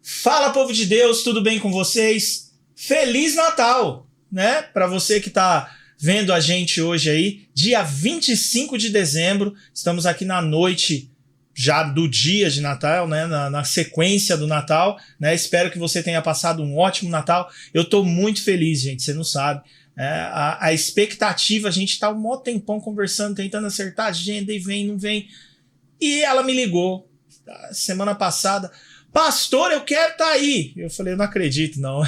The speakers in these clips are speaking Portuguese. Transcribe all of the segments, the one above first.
Fala, povo de Deus, tudo bem com vocês? Feliz Natal, né? Para você que tá vendo a gente hoje aí, dia 25 de dezembro, estamos aqui na noite já do dia de Natal, né? Na sequência do Natal, né? Espero que você tenha passado um ótimo Natal. Eu tô muito feliz, gente, você não sabe. A expectativa, a gente tá um maior tempão conversando, tentando acertar a agenda e vem, não vem. E ela me ligou semana passada: pastor, eu quero estar aí. Eu falei, eu não acredito, não.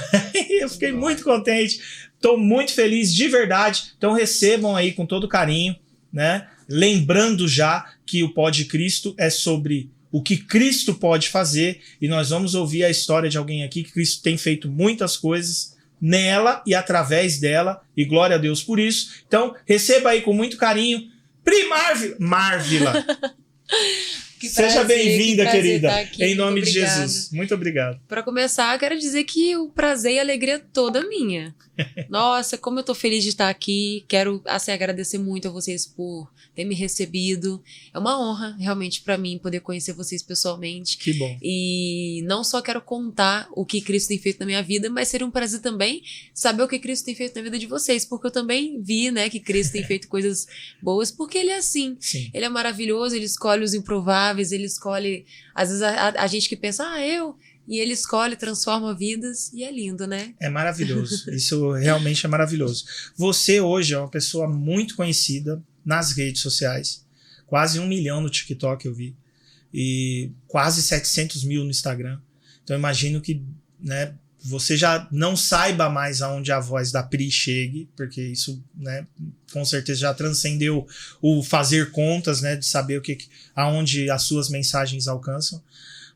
Eu fiquei muito contente, estou muito feliz de verdade. Então recebam aí com todo carinho, né? Lembrando já que o Pod Cristo é sobre o que Cristo pode fazer, e nós vamos ouvir a história de alguém aqui que Cristo tem feito muitas coisas nela e através dela, e glória a Deus por isso. Então receba aí com muito carinho, Pri Marvila. Seja bem-vinda, querida, aqui, em nome de Jesus. Muito obrigado. Para começar, quero dizer que o prazer e a alegria é toda minha. Nossa, como eu tô feliz de estar aqui. Quero agradecer muito a vocês por ter me recebido. É uma honra, realmente, para mim, poder conhecer vocês pessoalmente. Que bom. E não só quero contar o que Cristo tem feito na minha vida, mas seria um prazer também saber o que Cristo tem feito na vida de vocês, porque eu também vi, né, que Cristo tem feito coisas boas, porque Ele é assim. Sim. Ele é maravilhoso, Ele escolhe os improváveis, Ele escolhe, às vezes, a gente que pensa, e Ele escolhe, transforma vidas, e é lindo, né? É maravilhoso. Isso realmente é maravilhoso. Você hoje é uma pessoa muito conhecida nas redes sociais. Quase 1 milhão no TikTok eu vi. E quase 700 mil no Instagram. Então eu imagino que, né, você já não saiba mais aonde a voz da Pri chegue, porque isso, né, com certeza já transcendeu o fazer contas, né, de saber aonde as suas mensagens alcançam.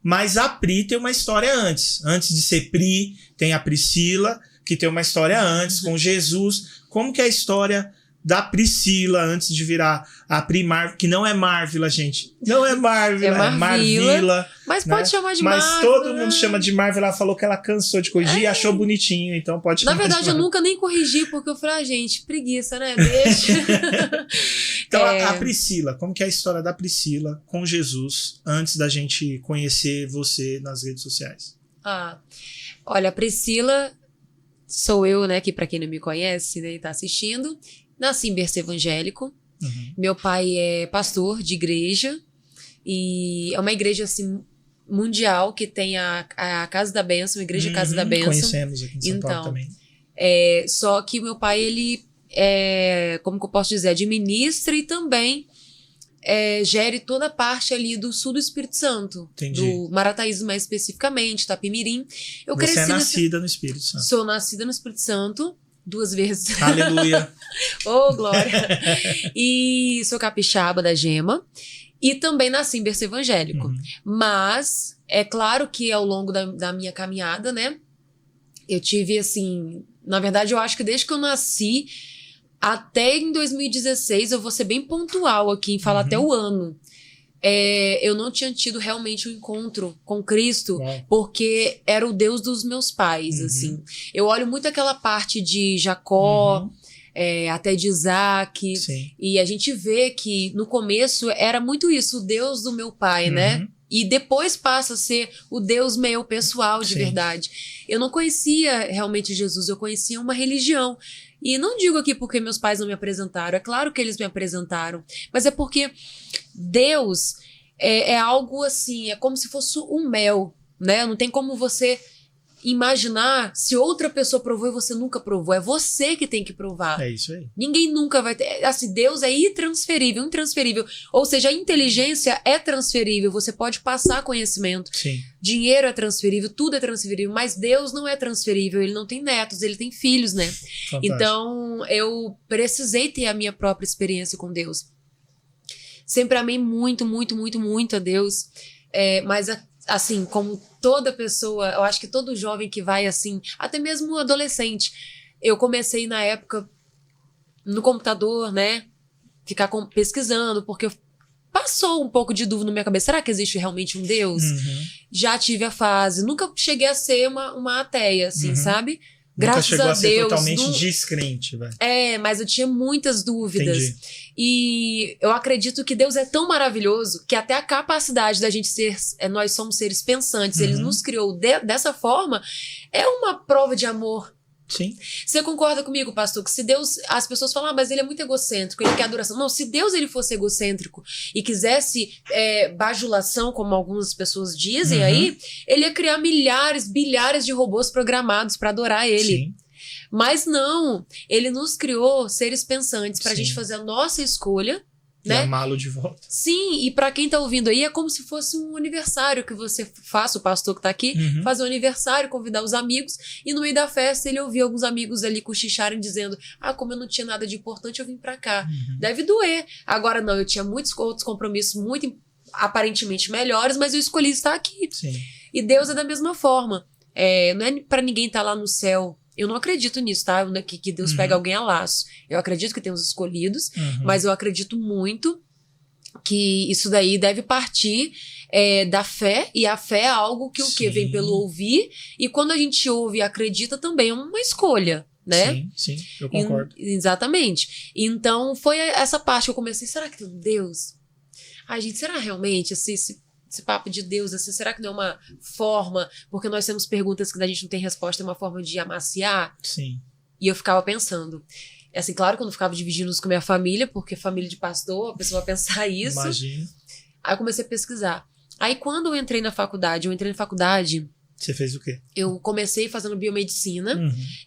Mas a Pri tem uma história antes. Antes de ser Pri, tem a Priscila, que tem uma história antes, com Jesus. Como que é a história da Priscila antes de virar a Pri Marvila, que não é Marvila, gente. Não é Marvila, é Marvila. Mas né? pode chamar de Mas Marvila. Todo mundo chama de Marvila. Ela falou que ela cansou de corrigir e achou bonitinho, então pode chamar. Na verdade, eu nunca nem corrigi, porque eu falei, gente, preguiça, né? Deixa. Então, a Priscila, como que é a história da Priscila com Jesus antes da gente conhecer você nas redes sociais? Olha, a Priscila sou eu, né, que pra quem não me conhece, né, e tá assistindo, nasci em berço evangélico. Uhum. Meu pai é pastor de igreja, e é uma igreja, assim, mundial, que tem a Casa da Bênção, a Igreja Casa da Bênção. Conhecemos aqui em São Paulo também. Só que meu pai, ele como que eu posso dizer, administra e também gere toda a parte ali do sul do Espírito Santo. Entendi. Do Marataízes mais especificamente, Tapimirim. Você é nascida no Espírito Santo. Sou nascida no Espírito Santo 2 vezes. Aleluia. Oh, glória. E sou capixaba da Gema. E também nasci em berço evangélico. Uhum. Mas é claro que ao longo da minha caminhada, né, eu tive, assim, na verdade eu acho que desde que eu nasci até em 2016, eu vou ser bem pontual aqui em falar até o ano, eu não tinha tido realmente um encontro com Cristo, porque era o Deus dos meus pais, assim. Eu olho muito aquela parte de Jacó, até de Isaac, Sim. E a gente vê que no começo era muito isso, o Deus do meu pai, né? E depois passa a ser o Deus meu pessoal de verdade. Eu não conhecia realmente Jesus, eu conhecia uma religião. E não digo aqui porque meus pais não me apresentaram, é claro que eles me apresentaram, mas é porque Deus é algo assim, é como se fosse um mel, né? Não tem como você imaginar se outra pessoa provou e você nunca provou. É você que tem que provar. É isso aí. Ninguém nunca vai ter. Assim, Deus é intransferível, intransferível. Ou seja, a inteligência é transferível. Você pode passar conhecimento. Sim. Dinheiro é transferível, tudo é transferível. Mas Deus não é transferível. Ele não tem netos, ele tem filhos, né? Fantástico. Então, eu precisei ter a minha própria experiência com Deus. Sempre amei muito, muito, muito, muito a Deus. Mas assim, como toda pessoa, eu acho que todo jovem que vai assim, até mesmo adolescente, eu comecei na época no computador, né, ficar pesquisando, porque passou um pouco de dúvida na minha cabeça, será que existe realmente um Deus? Já tive a fase, nunca cheguei a ser uma ateia, assim, sabe? Graças chegou a a ser Deus, totalmente descrente, velho. Mas eu tinha muitas dúvidas. Entendi. E eu acredito que Deus é tão maravilhoso que até a capacidade da gente ser, nós somos seres pensantes, Ele nos criou dessa forma, é uma prova de amor. Sim. Você concorda comigo, pastor, que se Deus, as pessoas falam, mas ele é muito egocêntrico, ele quer adoração. Não, se Deus ele fosse egocêntrico e quisesse bajulação, como algumas pessoas dizem aí, ele ia criar milhares, bilhares de robôs programados para adorar ele. Sim. Mas não, ele nos criou seres pensantes pra gente fazer a nossa escolha, né? E amá-lo de volta. Sim, e pra quem tá ouvindo aí, é como se fosse um aniversário que você faça, o pastor que tá aqui, fazer um aniversário, convidar os amigos, e no meio da festa ele ouvir alguns amigos ali cochicharem dizendo, como eu não tinha nada de importante, eu vim pra cá. Deve doer. Agora não, eu tinha muitos outros compromissos muito aparentemente melhores, mas eu escolhi estar aqui. Sim. E Deus é da mesma forma. Não é pra ninguém estar lá no céu. Eu não acredito nisso, tá? Que Deus pega alguém a laço. Eu acredito que tem os escolhidos, mas eu acredito muito que isso daí deve partir da fé, e a fé é algo que o quê? Vem pelo ouvir, e quando a gente ouve e acredita também é uma escolha, né? Sim, eu concordo. Exatamente. Então foi essa parte que eu comecei, será que tem um Deus? Ai, gente, será realmente esse papo de Deus, assim, será que não é uma forma, porque nós temos perguntas que a gente não tem resposta, é uma forma de amaciar? Sim. E eu ficava pensando, assim, claro que eu não ficava dividindo isso com a minha família, porque família de pastor, a pessoa vai pensar isso. Imagina. Aí eu comecei a pesquisar. Aí quando eu entrei na faculdade, Você fez o quê? Eu comecei fazendo biomedicina,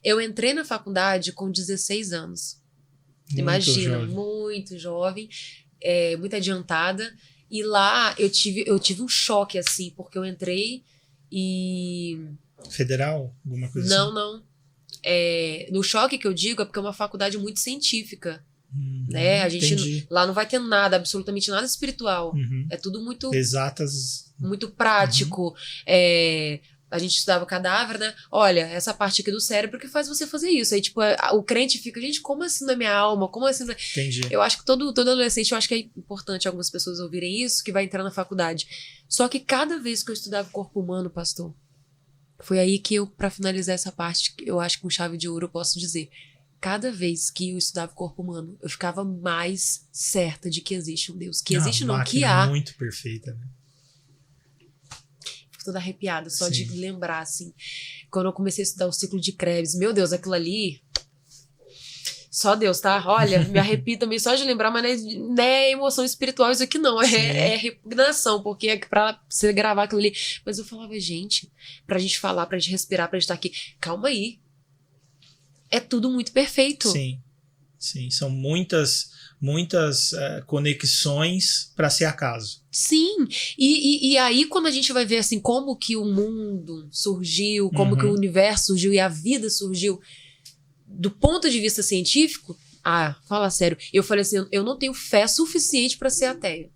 eu entrei na faculdade com 16 anos. Muito Imagina, jovem. muito jovem, muito adiantada. E lá eu tive um choque, assim, porque eu entrei e... Federal? Alguma coisa assim? Não. No choque que eu digo é porque é uma faculdade muito científica, né? A gente lá não vai ter nada, absolutamente nada espiritual. É tudo muito... Exatas. Muito prático. A gente estudava cadáver, né? Olha, essa parte aqui do cérebro que faz você fazer isso. Aí, tipo, o crente fica, gente, como assim na minha alma? Como assim? Entendi. Eu acho que todo adolescente, eu acho que é importante algumas pessoas ouvirem isso, que vai entrar na faculdade. Só que cada vez que eu estudava o corpo humano, pastor, foi aí que eu, pra finalizar essa parte, eu acho que com chave de ouro eu posso dizer, cada vez que eu estudava o corpo humano, eu ficava mais certa de que existe um Deus. Que existe não, que há. Muito perfeita, né? Toda arrepiada, só de lembrar, assim. Quando eu comecei a estudar o ciclo de Krebs, meu Deus, aquilo ali... Só Deus, tá? Olha, me arrepio também só de lembrar, mas não é emoção espiritual isso aqui não, é repugnação, porque é pra você gravar aquilo ali. Mas eu falava, gente, pra gente falar, pra gente respirar, pra gente estar aqui, calma aí. É tudo muito perfeito. Sim, são muitas conexões para ser acaso. Sim, e aí quando a gente vai ver assim como que o mundo surgiu, como que o universo surgiu e a vida surgiu do ponto de vista científico, fala sério, eu falei assim, eu não tenho fé suficiente para ser ateia.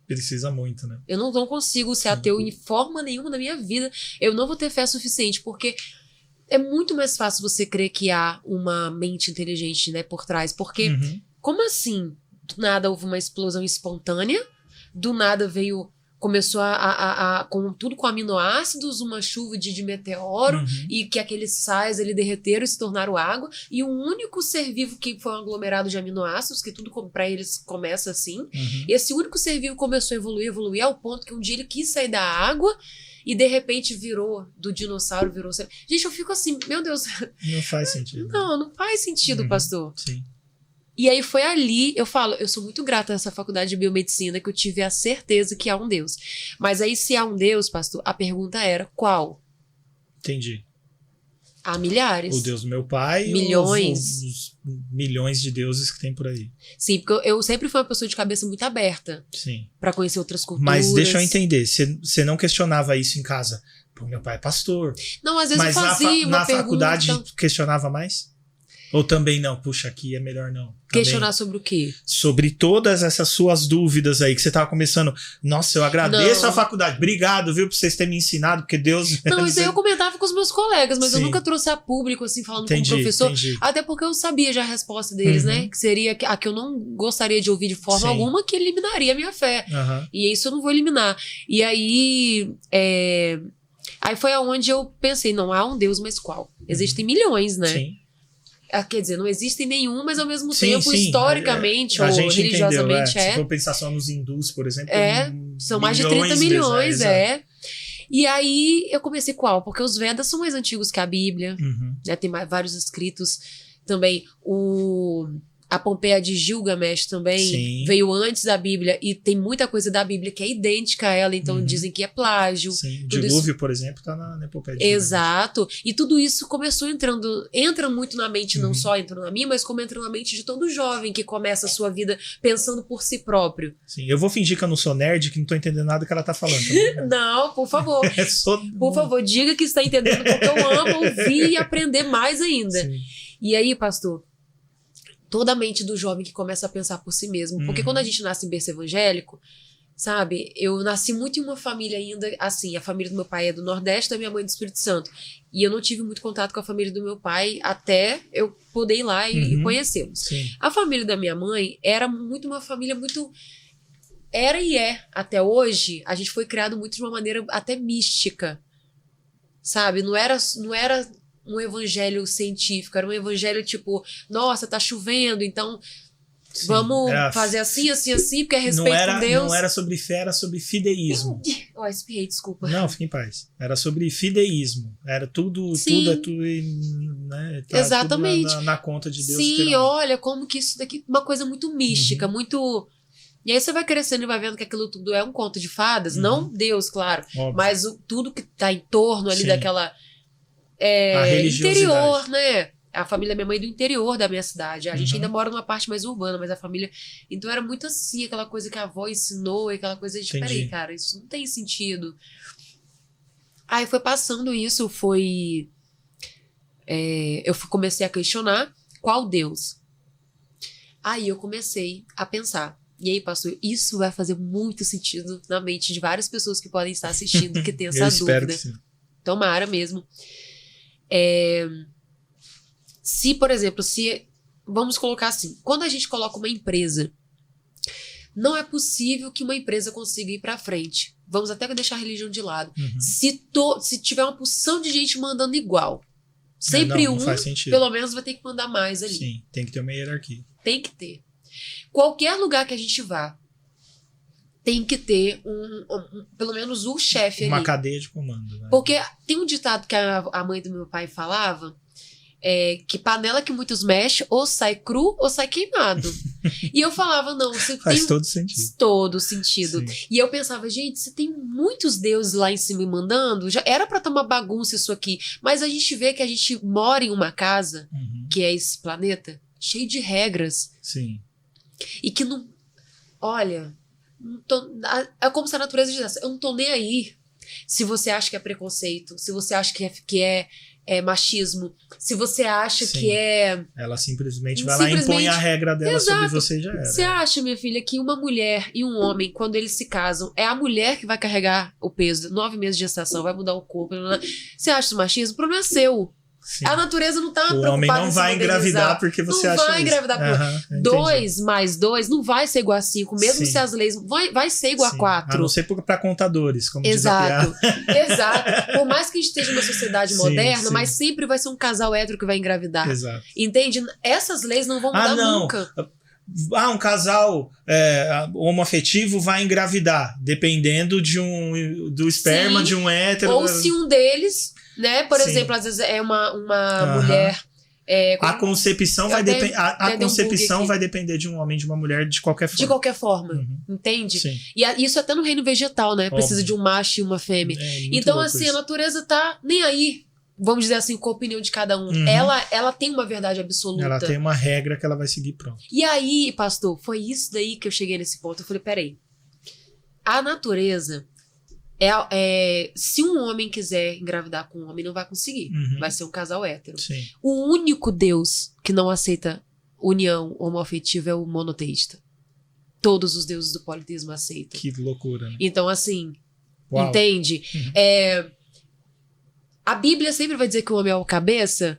Precisa muito, né? Eu não consigo ser ateu em forma nenhuma na minha vida, eu não vou ter fé suficiente, porque é muito mais fácil você crer que há uma mente inteligente, né, por trás, porque como assim? Do nada houve uma explosão espontânea, do nada começou com tudo com aminoácidos, uma chuva de meteoro, e que aqueles sais ali derreteram e se tornaram água, e o único ser vivo que foi um aglomerado de aminoácidos, que tudo pra eles começa assim, esse único ser vivo começou a evoluir ao ponto que um dia ele quis sair da água, e de repente do dinossauro virou... Gente, eu fico assim, meu Deus... Não faz sentido. Não faz sentido, pastor. Sim. E aí foi ali, eu falo, eu sou muito grata a essa faculdade de biomedicina que eu tive a certeza que há um Deus. Mas aí se há um Deus, pastor, a pergunta era, qual? Entendi. Há milhares. O Deus do meu pai. Milhões. Os milhões de deuses que tem por aí. Sim, porque eu sempre fui uma pessoa de cabeça muito aberta. Sim. Pra conhecer outras culturas. Mas deixa eu entender, você não questionava isso em casa? Pô, meu pai é pastor. Não, às vezes mas eu fazia uma na pergunta. faculdade questionava mais? Ou também não? Puxa, aqui é melhor não. Questionar sobre o quê? Sobre todas essas suas dúvidas aí que você tava começando. Nossa, eu agradeço a faculdade. Obrigado, viu, por vocês terem me ensinado, porque Deus... Não, isso aí eu comentava com os meus colegas, mas eu nunca trouxe a público, assim, falando com o professor. Até porque eu sabia já a resposta deles, né? Que seria a que eu não gostaria de ouvir de forma alguma, que eliminaria a minha fé. E isso eu não vou eliminar. E aí... Aí foi aonde eu pensei, não há um Deus, mas qual? Existem milhões, né? Sim. Quer dizer, não existem nenhum, mas ao mesmo Sim, tempo, sim. historicamente A ou gente religiosamente entendeu, Se for pensar só nos hindus, por exemplo, são mais de 30 milhões, vezes, E aí eu comecei qual? Porque os Vedas são mais antigos que a Bíblia, né? Tem vários escritos também. A Pompeia de Gilgamesh também veio antes da Bíblia e tem muita coisa da Bíblia que é idêntica a ela, então dizem que é plágio. Sim, o dilúvio, por exemplo, está na Epopeia de Gilgamesh. Exato. E tudo isso começou entra muito na mente, não só entra na minha, mas como entra na mente de todo jovem que começa a sua vida pensando por si próprio. Sim, eu vou fingir que eu não sou nerd, que não tô entendendo nada do que ela tá falando. Não, por favor. Por favor, diga que está entendendo, porque eu amo ouvir e aprender mais ainda. Sim. E aí, pastor, toda a mente do jovem que começa a pensar por si mesmo. Porque quando a gente nasce em berço evangélico, sabe? Eu nasci muito em uma família ainda, assim, a família do meu pai é do Nordeste, a minha mãe é do Espírito Santo. E eu não tive muito contato com a família do meu pai até eu poder ir lá e conhecê-los. Sim. A família da minha mãe era muito uma família muito... Era e é, até hoje, a gente foi criado muito de uma maneira até mística, sabe? Não era um evangelho científico, era um evangelho tipo, nossa, tá chovendo, então vamos fazer assim, porque é respeito com Deus. Não era sobre fé, era sobre fideísmo. Espirrei, desculpa. Não, fique em paz. Era sobre fideísmo. Era tudo, né? Tá exatamente. Tudo na conta de Deus. Sim, olha, como que isso daqui, uma coisa muito mística, muito... E aí você vai crescendo e vai vendo que aquilo tudo é um conto de fadas, não Deus, claro, óbvio, mas tudo que tá em torno ali daquela... religiosidade. Interior, né? A família da minha mãe é do interior da minha cidade. A gente ainda mora numa parte mais urbana, mas a família... Então era muito assim, aquela coisa que a avó ensinou, e aquela coisa de, peraí, cara, isso não tem sentido. Aí foi passando isso, eu comecei a questionar qual Deus. Aí eu comecei a pensar. E aí, pastor, isso vai fazer muito sentido na mente de várias pessoas que podem estar assistindo, que tem essa espero dúvida. Que sim. Tomara mesmo. Se, por exemplo, vamos colocar assim, quando a gente coloca uma empresa, não é possível que uma empresa consiga ir para frente. Vamos até deixar a religião de lado. Se tiver uma porção de gente mandando igual, sempre não faz sentido. Pelo menos vai ter que mandar mais ali. Sim, tem que ter uma hierarquia. Tem que ter. Qualquer lugar que a gente vá, tem que ter pelo menos o chefe ali. Uma cadeia de comando. Né? Porque tem um ditado que a mãe do meu pai falava, que panela que muitos mexem, ou sai cru ou sai queimado. E eu falava, não, você faz todo sentido. Todo sentido. Sim. E eu pensava, gente, você tem muitos deuses lá em cima me mandando, já era pra estar uma bagunça isso aqui. Mas a gente vê que a gente mora em uma casa, que é esse planeta, cheio de regras. Sim. E que não... Olha... é como se a natureza dissesse, eu não tô nem aí se você acha que é preconceito, se você acha que é machismo, se você acha que é... Ela simplesmente vai lá e impõe a regra dela sobre você e já era. Você acha, minha filha, que uma mulher e um homem, quando eles se casam, é a mulher que vai carregar o peso, 9 meses de gestação, vai mudar o corpo, você acha isso machismo? O problema é seu. Sim. A natureza não tá preocupada. O homem não vai engravidar porque você acha isso. Não vai engravidar por 2 mais 2 não vai ser igual a 5, mesmo se as leis... Vai ser igual a 4. A não ser para contadores, como exato, diz a piada. Exato. Por mais que a gente esteja numa sociedade moderna, mas sempre vai ser um casal hétero que vai engravidar. Exato. Entende? Essas leis não vão mudar nunca. Um casal homoafetivo vai engravidar, dependendo do esperma de um hétero. Ou se um deles... Né? Por exemplo, às vezes é uma mulher... a concepção vai depender de um homem e de uma mulher de qualquer forma. De qualquer forma, entende? Sim. E isso até no reino vegetal, né? Precisa de um macho e uma fêmea. Então, assim, a natureza tá nem aí, vamos dizer assim, com a opinião de cada um. Ela tem uma verdade absoluta. Ela tem uma regra que ela vai seguir, pronto. E aí, pastor, foi isso daí que eu cheguei nesse ponto. Eu falei, peraí, a natureza... se um homem quiser engravidar com um homem, não vai conseguir. Vai ser um casal hétero. Sim. O único Deus que não aceita união homoafetiva é o monoteísta. Todos os deuses do politeísmo aceitam. Que loucura, né? Então, assim, entende? A Bíblia sempre vai dizer que o homem é o cabeça.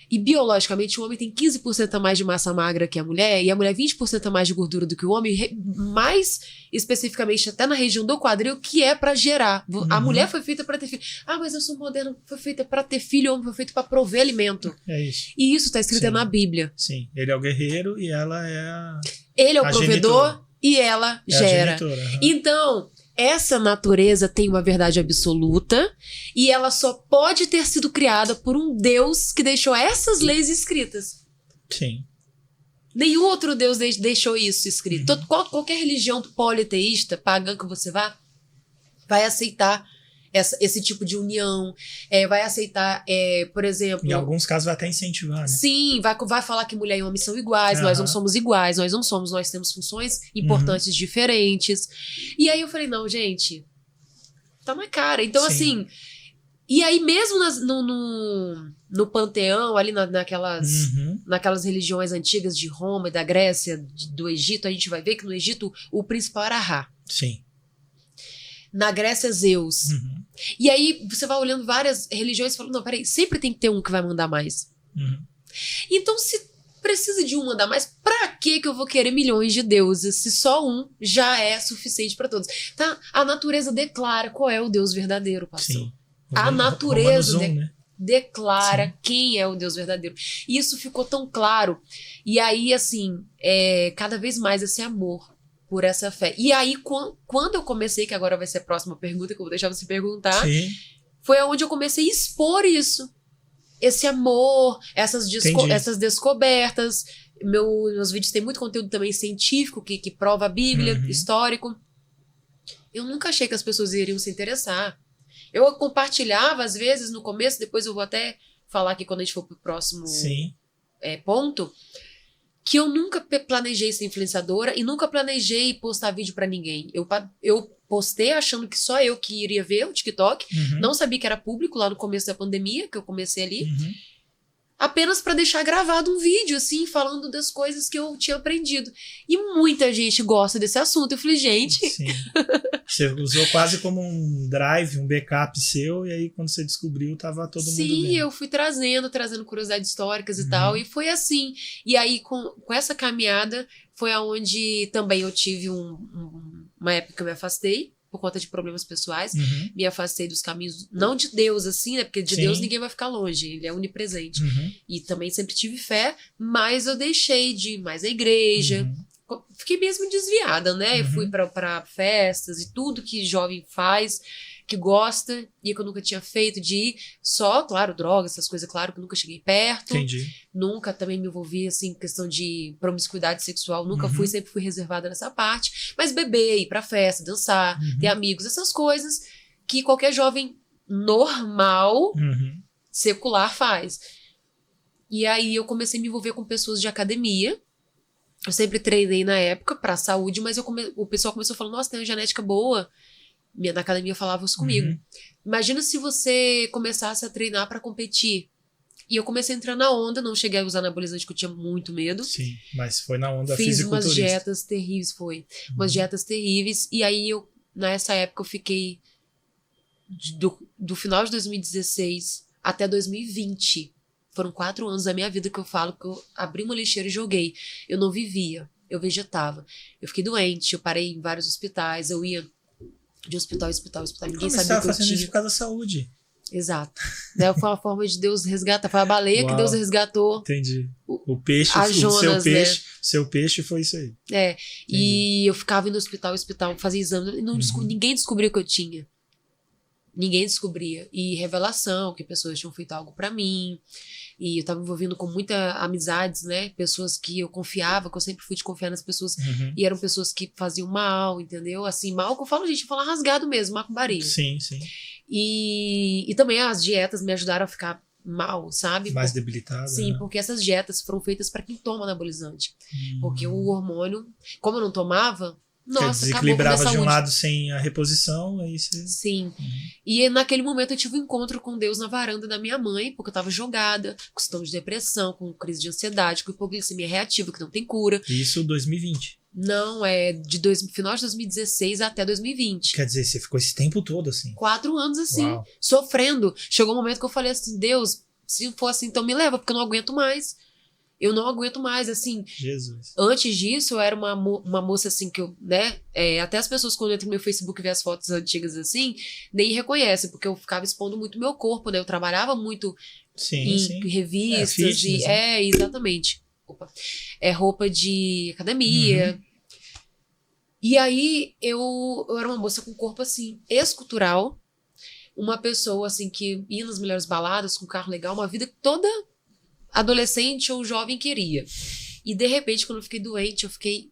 E biologicamente o homem tem 15% a mais de massa magra que a mulher, e a mulher 20% a mais de gordura do que o homem, mais especificamente até na região do quadril, que é pra gerar. A mulher foi feita pra ter filho. Ah, mas eu sou moderna, foi feita pra ter filho, o homem foi feito pra prover alimento. É isso. E isso tá escrito Sim. na Bíblia. Sim, ele é o guerreiro e ela é a... Ele é o a provedor genitora. e ela É a gera. genitora, aham. Então, essa natureza tem uma verdade absoluta e ela só pode ter sido criada por um Deus que deixou essas leis escritas. Sim. Nenhum outro Deus deixou isso escrito. Qualquer religião politeísta, pagã que você vá, vai aceitar esse tipo de união, vai aceitar, por exemplo... Em alguns casos vai até incentivar, né? Sim, vai falar que mulher e homem são iguais, nós não somos iguais, nós não somos, nós temos funções importantes diferentes. E aí eu falei, não, gente, tá na cara. Então, Sim. assim, e aí mesmo no panteão, ali naquelas religiões antigas de Roma e da Grécia, do Egito, a gente vai ver que no Egito o principal era Ra. Sim. Na Grécia, Zeus. E aí você vai olhando várias religiões e fala, não, peraí, sempre tem que ter um que vai mandar mais. Então, se precisa de um mandar mais, pra que eu vou querer milhões de deuses se só um já é suficiente pra todos? Tá? A natureza declara qual é o Deus verdadeiro, pastor. Sim. A natureza né? declara quem é o Deus verdadeiro. E isso ficou tão claro. E aí, assim, cada vez mais esse amor por essa fé. E aí, quando eu comecei, que agora vai ser a próxima pergunta que eu vou deixar você perguntar, Sim. foi onde eu comecei a expor isso. Esse amor, essas descobertas. Meus vídeos têm muito conteúdo também científico, que prova a Bíblia, histórico. Eu nunca achei que as pessoas iriam se interessar. Eu compartilhava, às vezes, no começo, depois eu vou até falar aqui quando a gente for pro próximo ponto, que eu nunca planejei ser influenciadora e nunca planejei postar vídeo pra ninguém. Eu postei achando que só eu que iria ver o TikTok. Não sabia que era público lá no começo da pandemia, que eu comecei ali. Apenas pra deixar gravado um vídeo, assim, falando das coisas que eu tinha aprendido. E muita gente gosta desse assunto. Eu falei, gente... Sim. Você usou quase como um drive, um backup seu, e aí quando você descobriu, tava todo mundo vendo. Sim, eu fui trazendo curiosidades históricas e tal, e foi assim. E aí, com essa caminhada, foi aonde também eu tive uma época que eu me afastei, por conta de problemas pessoais, me afastei dos caminhos, não de Deus, assim, né, porque de Deus ninguém vai ficar longe, ele é onipresente. E também sempre tive fé, mas eu deixei de ir mais à igreja, fiquei mesmo desviada, né, eu fui pra festas e tudo que jovem faz, que gosta, e que eu nunca tinha feito, de ir só, claro, drogas, essas coisas, claro, que eu nunca cheguei perto. Entendi. Nunca também me envolvi, assim, em questão de promiscuidade sexual, nunca fui, sempre fui reservada nessa parte, mas beber, ir pra festa, dançar, ter amigos, essas coisas que qualquer jovem normal, secular faz. E aí eu comecei a me envolver com pessoas de academia. Eu sempre treinei na época pra saúde, mas o pessoal começou a falar, nossa, tem uma genética boa. Na academia falava isso comigo. Imagina se você começasse a treinar pra competir. E eu comecei a entrar na onda, não cheguei a usar anabolizante, que eu tinha muito medo. Sim, mas foi na onda Fiz fisiculturista. umas dietas terríveis, umas dietas terríveis. E aí, nessa época, eu fiquei do final de 2016 até 2020. Foram 4 anos da minha vida que eu falo que eu abri uma lixeira e joguei. Eu não vivia, eu vegetava. Eu fiquei doente, eu parei em vários hospitais, eu ia de hospital em hospital, ninguém sabia o que eu tinha. Isso por causa da saúde. Exato. Foi uma forma de Deus resgatar. Foi a baleia que Deus resgatou. Entendi. O peixe, seu peixe foi isso aí. E eu ficava indo do hospital, fazia exame. Ninguém descobriu o que eu tinha. Ninguém descobria. E revelação, que pessoas tinham feito algo pra mim. E eu tava me envolvendo com muitas amizades, né? Pessoas que eu confiava, que eu sempre fui de confiar nas pessoas. E eram pessoas que faziam mal, entendeu? Assim, mal que eu falo, gente, eu falo rasgado mesmo, macumbaria. Sim, sim. E também as dietas me ajudaram a ficar mal, sabe? Mais debilitada. Sim, né? porque essas dietas foram feitas pra quem toma anabolizante. Porque o hormônio, como eu não tomava, nossa, desequilibrava acabou com a minha de um saúde. lado sem a reposição, aí você... Sim. E naquele momento eu tive um encontro com Deus na varanda da minha mãe, porque eu tava jogada, com sintomas de depressão, com crise de ansiedade, com hipoglicemia reativa, que não tem cura. Isso 2020. Não, final de 2016 até 2020. Quer dizer, você ficou esse tempo todo assim. 4 anos assim, Uau. sofrendo. Chegou um momento que eu falei assim, Deus, se for assim, então me leva, porque eu não aguento mais. Eu não aguento mais, assim. Jesus. Antes disso, eu era uma moça, assim, que eu, né? Até as pessoas, quando entram no meu Facebook e vê as fotos antigas, assim, nem reconhecem, porque eu ficava expondo muito meu corpo, né? Eu trabalhava muito em revistas. Fitness, né? Exatamente. Opa. Roupa de academia. E aí, eu era uma moça com corpo, assim, escultural. Uma pessoa, assim, que ia nas melhores baladas, com carro legal, uma vida toda adolescente ou jovem queria. E de repente, quando eu fiquei doente, eu fiquei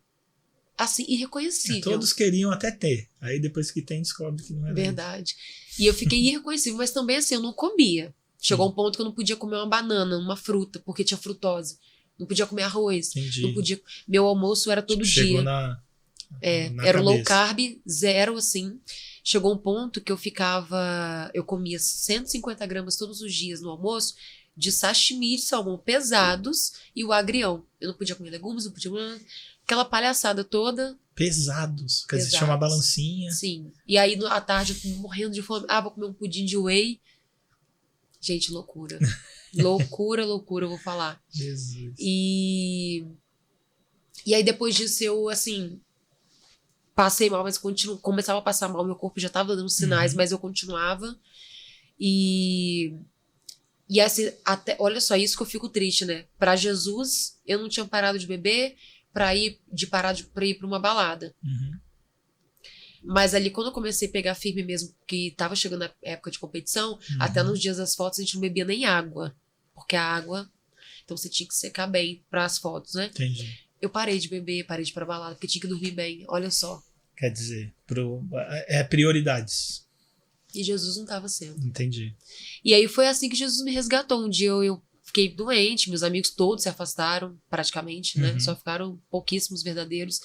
assim, irreconhecível. Todos queriam até ter. Aí depois que tem, descobre que não é verdade. E eu fiquei irreconhecível, mas também assim, eu não comia. Chegou um ponto que eu não podia comer uma banana, uma fruta, porque tinha frutose. Não podia comer arroz. Entendi. Não podia. Meu almoço era todo dia. Chegou na era low carb, zero, assim. Chegou um ponto que eu comia 150 gramas todos os dias no almoço de sashimi de salmão pesados e o agrião. Eu não podia comer legumes, não podia comer aquela palhaçada toda. Pesados. Quer dizer, tinha uma balancinha. Sim. E aí, à tarde, eu tô morrendo de fome. Vou comer um pudim de whey. Gente, loucura. Loucura, eu vou falar. Jesus. E aí, depois disso, eu, assim, passei mal, mas começava a passar mal. Meu corpo já tava dando sinais, mas eu continuava. E assim, olha só, isso que eu fico triste, né? Pra Jesus, eu não tinha parado de beber pra ir pra uma balada. Mas ali, quando eu comecei a pegar firme mesmo, que tava chegando a época de competição, até nos dias das fotos a gente não bebia nem água. Porque a água, então você tinha que secar bem pras fotos, né? Entendi. Eu parei de beber, parei de ir pra balada, porque tinha que dormir bem, olha só. Quer dizer, prioridades. E Jesus não tava sendo. Entendi. E aí foi assim que Jesus me resgatou. Um dia eu fiquei doente, meus amigos todos se afastaram, praticamente, né? Só ficaram pouquíssimos verdadeiros,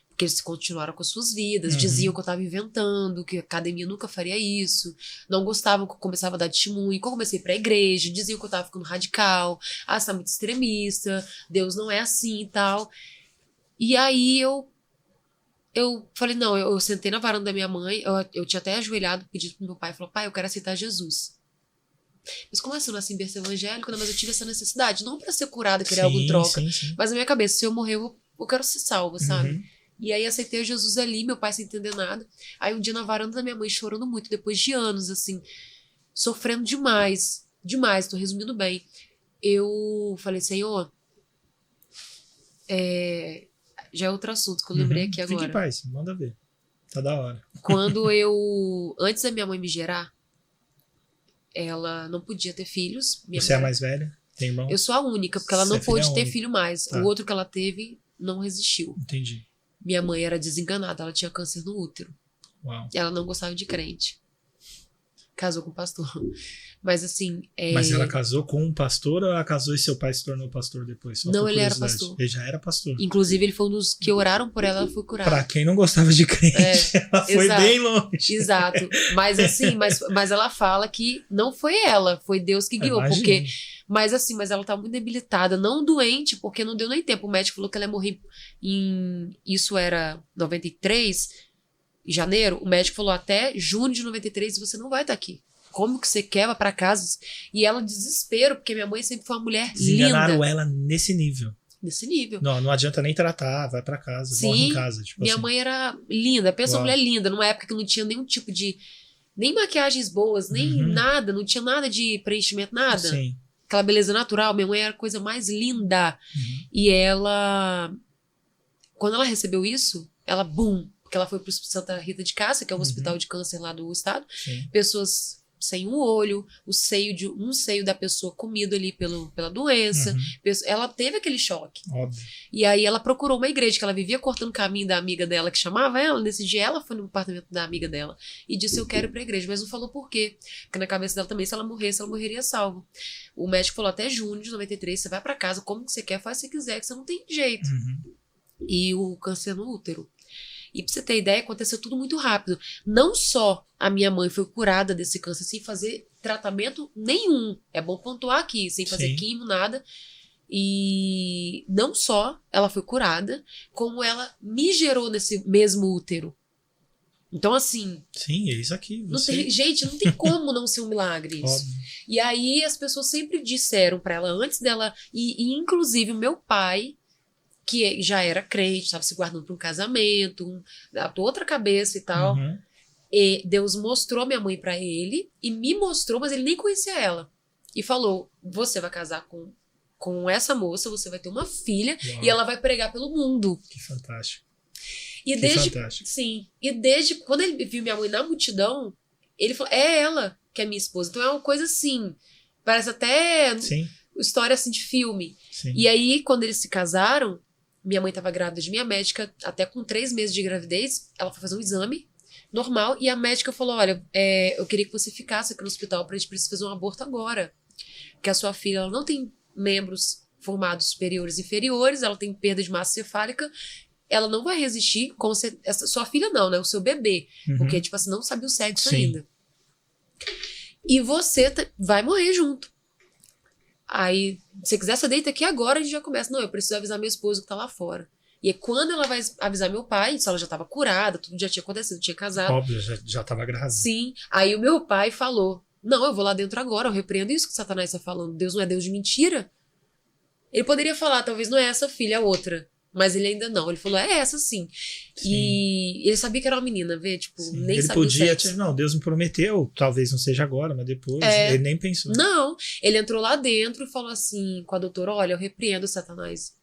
porque eles continuaram com as suas vidas, diziam que eu tava inventando, que a academia nunca faria isso, não gostavam que eu começava a dar testemunho, que eu comecei pra igreja, diziam que eu tava ficando radical, você tá muito extremista, Deus não é assim e tal. E aí eu falei, não, eu sentei na varanda da minha mãe, eu tinha até ajoelhado, pedido pro meu pai, falou, pai, eu quero aceitar Jesus. Mas como assim, eu nasci em berço evangélico, né? Mas eu tive essa necessidade, não pra ser curada, querer algo em troca, mas na minha cabeça, se eu morrer, eu quero ser salva, sabe? E aí aceitei Jesus ali, meu pai sem entender nada. Aí um dia na varanda da minha mãe, chorando muito, depois de anos, assim, sofrendo demais, tô resumindo bem. Eu falei, Senhor, já é outro assunto que eu lembrei aqui agora. Fique em paz, manda ver. Tá da hora. Antes da minha mãe me gerar, ela não podia ter filhos. Você é a mais velha? Tem irmão? Eu sou a única, porque ela não pôde ter filho mais. Tá. O outro que ela teve não resistiu. Entendi. Minha mãe era desenganada, ela tinha câncer no útero. Uau. Ela não gostava de crente. Casou com um pastor. Mas assim... Mas ela casou com um pastor ou ela casou e seu pai se tornou pastor depois? Só não, ele era pastor. Ele já era pastor. Inclusive, ele foi um dos que oraram por ela, ela foi curada. Pra quem não gostava de crente, ela foi bem longe. Exato. Mas assim, mas ela fala que não foi ela, foi Deus que guiou. Porque, mas ela tá muito debilitada, não doente, porque não deu nem tempo. O médico falou que ela ia morrer isso era 93, em janeiro. O médico falou, até junho de 93 você não vai estar aqui. Como que você quer? Vai pra casa? E ela, desespero, porque minha mãe sempre foi uma mulher linda. Enganaram ela nesse nível. Nesse nível. Não adianta nem tratar, vai pra casa, morre em casa. Tipo minha mãe era linda, pensa uma mulher linda, numa época que não tinha nenhum tipo de... Nem maquiagens boas, nem nada, não tinha nada de preenchimento, nada. Sim. Aquela beleza natural, minha mãe era a coisa mais linda. E ela... Quando ela recebeu isso, ela, porque ela foi pro Santa Rita de Cássia, que é um hospital de câncer lá do estado. Sim. Pessoas sem um olho, um seio da pessoa comido ali pela doença. Ela teve aquele choque. Óbvio. E aí ela procurou uma igreja, que ela vivia cortando o caminho da amiga dela, que chamava ela. Nesse dia ela foi no apartamento da amiga dela e disse, eu quero ir pra igreja, mas não falou por quê. Porque na cabeça dela também, se ela morresse, ela morreria salva. O médico falou, até junho de 93, você vai pra casa, como que você quer, faz o que você quiser, que você não tem jeito. E o câncer no útero. E pra você ter ideia, aconteceu tudo muito rápido. Não só a minha mãe foi curada desse câncer sem fazer tratamento nenhum. É bom pontuar aqui, sem fazer químio, nada. E não só ela foi curada, como ela me gerou nesse mesmo útero. Então, assim... Sim, é isso aqui. Gente, não tem como não ser um milagre isso. Óbvio. E aí as pessoas sempre disseram pra ela, antes dela... E inclusive o meu pai, que já era crente, estava se guardando para um casamento, outra cabeça e tal. Uhum. E Deus mostrou minha mãe pra ele e me mostrou, mas ele nem conhecia ela. E falou, você vai casar com essa moça, você vai ter uma filha. Uau. E ela vai pregar pelo mundo. Que fantástico. E fantástico. Sim. E desde quando ele viu minha mãe na multidão, ele falou, é ela que é minha esposa. Então é uma coisa assim, parece até história assim de filme. Sim. E aí, quando eles se casaram, minha mãe estava grávida de minha médica, até com 3 meses de gravidez, ela foi fazer um exame normal, e a médica falou, olha, eu queria que você ficasse aqui no hospital, pra gente precisar fazer um aborto agora. Porque a sua filha, ela não tem membros formados superiores e inferiores, ela tem perda de massa cefálica, ela não vai resistir com sua filha não, né? O seu bebê. Uhum. Porque, tipo assim, não sabe o sexo ainda. E você vai morrer junto. Aí, se você quiser, você deita aqui agora, a gente já começa. Não, eu preciso avisar meu esposo que tá lá fora. E aí, quando ela vai avisar meu pai, ela já tava curada, tudo já tinha acontecido, tinha casado. Óbvio, já tava grávida. Sim. Aí o meu pai falou, não, eu vou lá dentro agora, eu repreendo isso que Satanás tá falando. Deus não é Deus de mentira. Ele poderia falar, talvez não é essa filha, é outra. Mas ele ainda não. Ele falou, é essa sim. E ele sabia que era uma menina, vê? Tipo, nem ele sabia podia, não, Deus me prometeu, talvez não seja agora, mas depois. Ele nem pensou. Não, ele entrou lá dentro e falou assim com a doutora, olha, eu repreendo Satanás.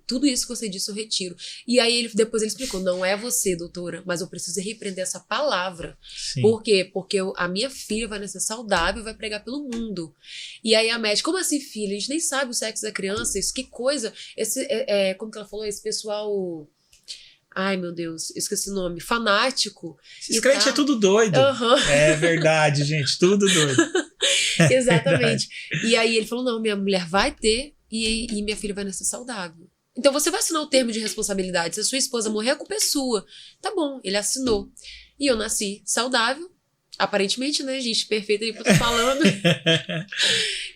Tudo isso que você disse eu retiro. E aí depois ele explicou, não é você, doutora, mas eu preciso repreender essa palavra. Sim. Por quê? Porque a minha filha vai nascer saudável e vai pregar pelo mundo. E aí a médica, como assim, filha? A gente nem sabe o sexo da criança, isso que coisa. Como que ela falou? Esse pessoal... Ai, meu Deus, eu esqueci o nome. Fanático. Esse crente é tudo doido. Uhum. É verdade, gente, tudo doido. Exatamente. E aí ele falou, não, minha mulher vai ter e minha filha vai nascer saudável. Então você vai assinar o termo de responsabilidade. Se a sua esposa morrer, a culpa é sua. Tá bom, ele assinou. E eu nasci saudável. Aparentemente, né, gente? Perfeita aí que eu tô falando.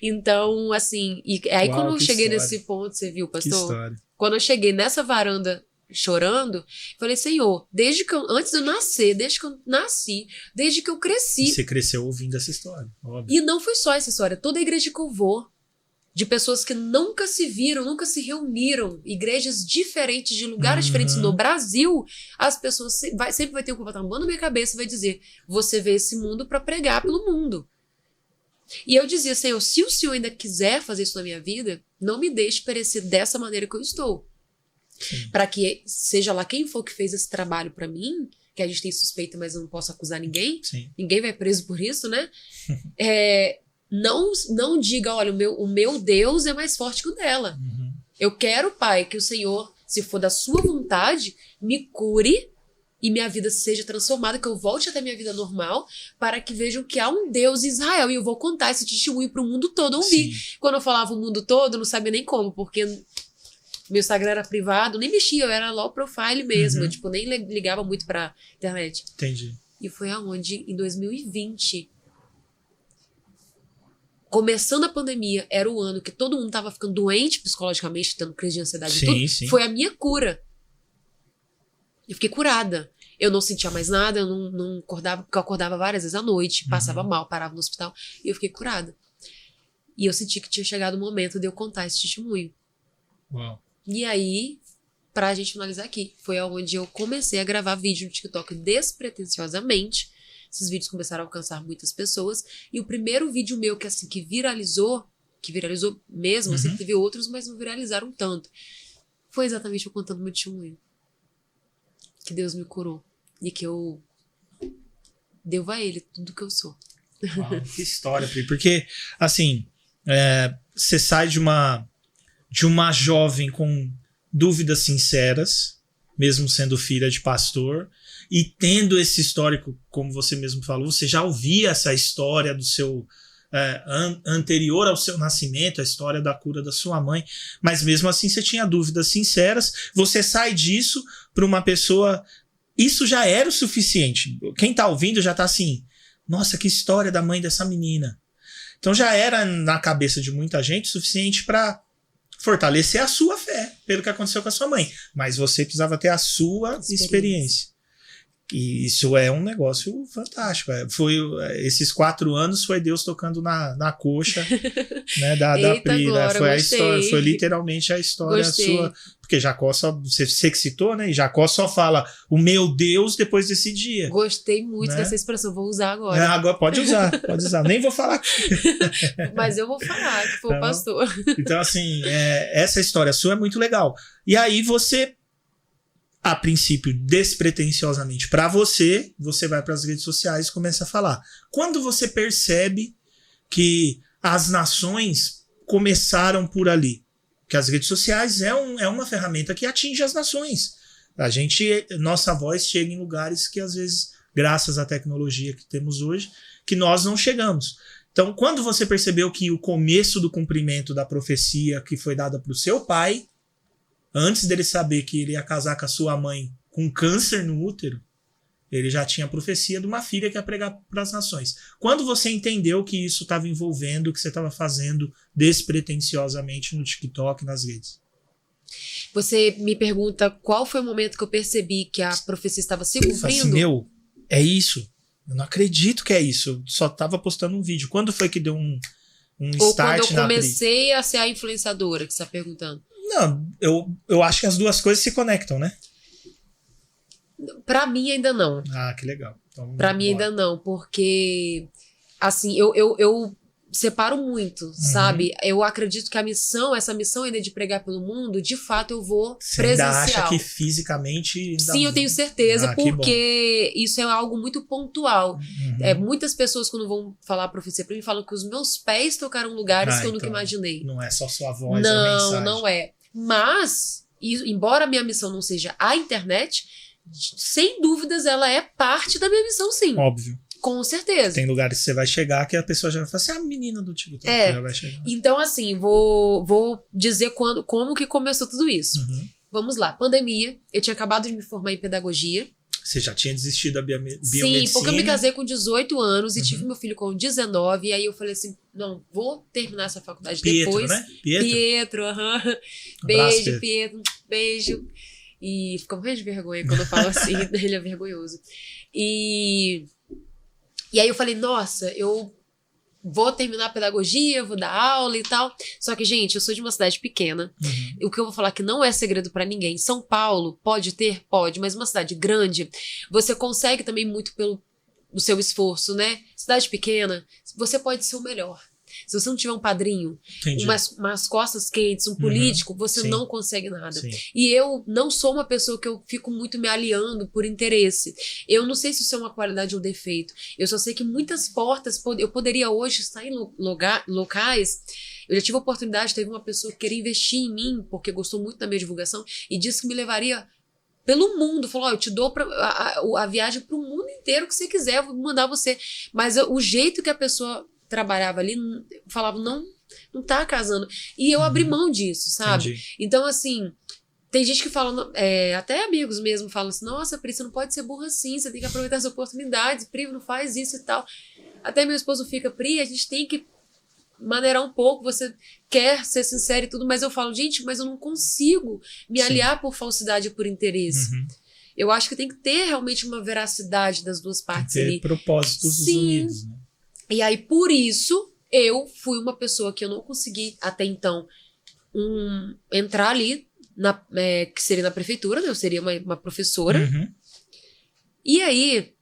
Então, assim... E aí quando eu cheguei nesse ponto, você viu, pastor? Que história. Quando eu cheguei nessa varanda chorando, falei, Senhor, antes de eu nascer, desde que eu nasci, desde que eu cresci... Você cresceu ouvindo essa história, óbvio. E não foi só essa história. Toda a igreja que eu vou, de pessoas que nunca se viram, nunca se reuniram, igrejas diferentes, de lugares diferentes no Brasil, as pessoas sempre vai ter um comportamento na minha cabeça e vai dizer, você veio esse mundo para pregar pelo mundo. E eu dizia, Senhor, se o Senhor ainda quiser fazer isso na minha vida, não me deixe perecer dessa maneira que eu estou. Para que seja lá quem for que fez esse trabalho para mim, que a gente tem suspeita, mas eu não posso acusar ninguém, ninguém vai preso por isso, né? Não diga, olha, o meu Deus é mais forte que o dela. Uhum. Eu quero, Pai, que o Senhor, se for da sua vontade, me cure e minha vida seja transformada, que eu volte até minha vida normal, para que vejam que há um Deus em Israel. E eu vou contar esse testemunho para o mundo todo ouvir. Quando eu falava o mundo todo, eu não sabia nem como, porque meu Instagram era privado, nem mexia, eu era low profile mesmo. Eu, nem ligava muito pra internet. Entendi. E foi aonde, em 2020... Começando a pandemia, era o ano que todo mundo tava ficando doente psicologicamente, tendo crise de ansiedade e tudo. Foi a minha cura. Eu fiquei curada. Eu não sentia mais nada, eu não acordava, porque eu acordava várias vezes à noite, passava mal, parava no hospital, e eu fiquei curada. E eu senti que tinha chegado o momento de eu contar esse testemunho. Uau. E aí, pra gente finalizar aqui, foi onde eu comecei a gravar vídeo no TikTok despretensiosamente. Esses vídeos começaram a alcançar muitas pessoas. E o primeiro vídeo meu que viralizou mesmo, assim, teve outros, mas não viralizaram tanto, foi exatamente eu contando meu testemunho. Que Deus me curou. E que eu devo a Ele tudo que eu sou. Uau, que história, Pri. Porque, assim, você sai de uma jovem com dúvidas sinceras, mesmo sendo filha de pastor, e tendo esse histórico, como você mesmo falou, você já ouvia essa história do seu anterior ao seu nascimento, a história da cura da sua mãe, mas mesmo assim você tinha dúvidas sinceras, você sai disso para uma pessoa, isso já era o suficiente. Quem tá ouvindo já tá assim, nossa, que história da mãe dessa menina. Então já era na cabeça de muita gente o suficiente para fortalecer a sua fé, pelo que aconteceu com a sua mãe, mas você precisava ter a sua experiência. E isso é um negócio fantástico. Esses 4 anos foi Deus tocando na coxa, né, da Pri. Glória, foi gostei. a história, foi literalmente a história sua. Porque Jacó você que citou, né? E Jacó só fala o meu Deus depois desse dia. Gostei muito, né, dessa expressão, vou usar agora. Agora pode usar. Nem vou falar aqui. Mas eu vou falar, que foi o pastor. Então, assim, essa história sua é muito legal. E aí você, a princípio, despretensiosamente para você vai para as redes sociais e começa a falar. Quando você percebe que as nações começaram por ali? Porque as redes sociais é uma ferramenta que atinge as nações. Nossa voz chega em lugares que, às vezes, graças à tecnologia que temos hoje, que nós não chegamos. Então, quando você percebeu que o começo do cumprimento da profecia que foi dada para o seu pai, antes dele saber que ele ia casar com a sua mãe com câncer no útero, ele já tinha a profecia de uma filha que ia pregar para as nações. Quando você entendeu que isso estava envolvendo o que você estava fazendo despretensiosamente no TikTok, nas redes? Você me pergunta qual foi o momento que eu percebi que a profecia estava se cumprindo? Assim, é isso. Eu não acredito que é isso. Eu só estava postando um vídeo. Quando foi que deu um Ou start quando eu comecei a ser a influenciadora, que você está perguntando? Não, eu acho que as duas coisas se conectam, né? Pra mim ainda não. Ah, que legal. Então, pra mim ainda não, porque assim, eu separo muito, sabe? Eu acredito que essa missão ainda de pregar pelo mundo, de fato eu vou você presencial. Você acha que fisicamente... Sim, eu tenho certeza, porque isso é algo muito pontual. Muitas pessoas, quando vão falar a profecia pra mim, falam que os meus pés tocaram lugares que eu nunca imaginei. Não é só sua voz ou mensagem. Não é. Mas, embora a minha missão não seja a internet, sem dúvidas ela é parte da minha missão, sim. Óbvio. Com certeza. Tem lugares que você vai chegar que a pessoa já vai falar assim, a menina do TikTok já vai chegar. Então, assim, vou dizer como que começou tudo isso. Vamos lá, pandemia, eu tinha acabado de me formar em pedagogia. Você já tinha desistido da biomedicina? Sim, porque eu me casei com 18 anos e tive meu filho com 19, e aí eu falei assim, não, vou terminar essa faculdade depois. Né? Pietro, Beijo, Pietro, beijo. E fica morrendo de vergonha quando eu falo assim, ele é vergonhoso. E aí eu falei, nossa, eu vou terminar a pedagogia, vou dar aula e tal. Só que, gente, eu sou de uma cidade pequena. O que eu vou falar que não é segredo pra ninguém. São Paulo, pode, mas uma cidade grande, você consegue também muito pelo seu esforço, né? Cidade pequena, você pode ser o melhor. Se você não tiver um padrinho, umas costas quentes, um político, você não consegue nada. Sim. E eu não sou uma pessoa que eu fico muito me aliando por interesse. Eu não sei se isso é uma qualidade ou defeito. Eu só sei que muitas portas, eu poderia hoje estar em locais. Eu já tive a oportunidade, teve uma pessoa que queria investir em mim, porque gostou muito da minha divulgação, e disse que me levaria pelo mundo. Falou, eu te dou a viagem para o mundo inteiro que você quiser, eu vou mandar você. Mas o jeito que a pessoa trabalhava ali, falava, não tá casando. E eu abri mão disso, sabe? Entendi. Então, assim, tem gente que fala, até amigos mesmo falam assim, nossa, Pri, você não pode ser burra assim, você tem que aproveitar as oportunidades, Pri, não faz isso e tal. Até meu esposo fica, Pri, a gente tem que maneirar um pouco, você quer ser sincero e tudo, mas eu falo, gente, mas eu não consigo me aliar por falsidade e por interesse. Eu acho que tem que ter realmente uma veracidade das duas partes tem que ter ali. Propósitos unidos, né? E aí, por isso, eu fui uma pessoa que eu não consegui, até então, entrar ali, que seria na prefeitura, né? Eu seria uma professora. E aí,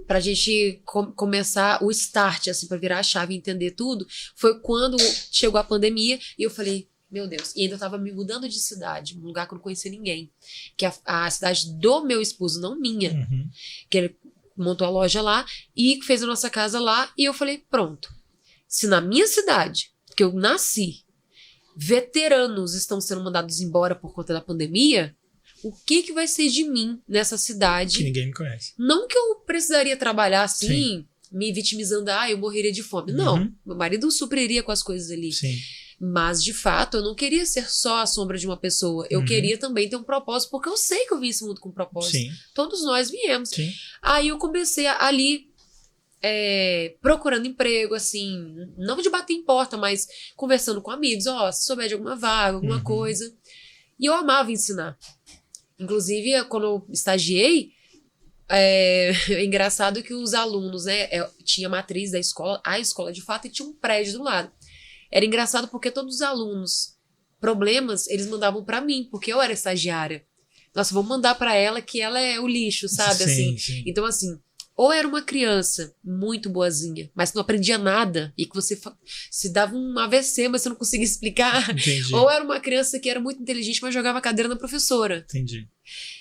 pra gente começar o start, assim, pra virar a chave e entender tudo, foi quando chegou a pandemia e eu falei, meu Deus, e ainda eu tava me mudando de cidade, um lugar que eu não conhecia ninguém, que é a cidade do meu esposo, não minha, que ele montou a loja lá e fez a nossa casa lá, e eu falei, pronto, se na minha cidade, que eu nasci, veteranos estão sendo mandados embora por conta da pandemia, o que vai ser de mim nessa cidade? Que ninguém me conhece. Não que eu precisaria trabalhar assim, me vitimizando, eu morreria de fome. Não, meu marido supriria com as coisas ali. Sim. Mas, de fato, eu não queria ser só a sombra de uma pessoa. Eu queria também ter um propósito, porque eu sei que eu vim esse mundo com propósito. Sim. Todos nós viemos. Sim. Aí eu comecei ali procurando emprego, assim, não de bater em porta, mas conversando com amigos, se souber de alguma vaga, alguma coisa. E eu amava ensinar. Inclusive, quando eu estagiei, É engraçado que os alunos, né? Tinha a matriz da escola, a escola de fato, e tinha um prédio do lado. Era engraçado porque todos os alunos, problemas, eles mandavam pra mim, porque eu era estagiária. Nossa, vamos mandar pra ela que ela é o lixo, sabe? Sim, Assim. sim. Então, assim, ou era uma criança muito boazinha, mas que não aprendia nada e que você se dava um AVC, mas você não conseguia explicar. Entendi. Ou era uma criança que era muito inteligente, mas jogava a cadeira na professora. Entendi.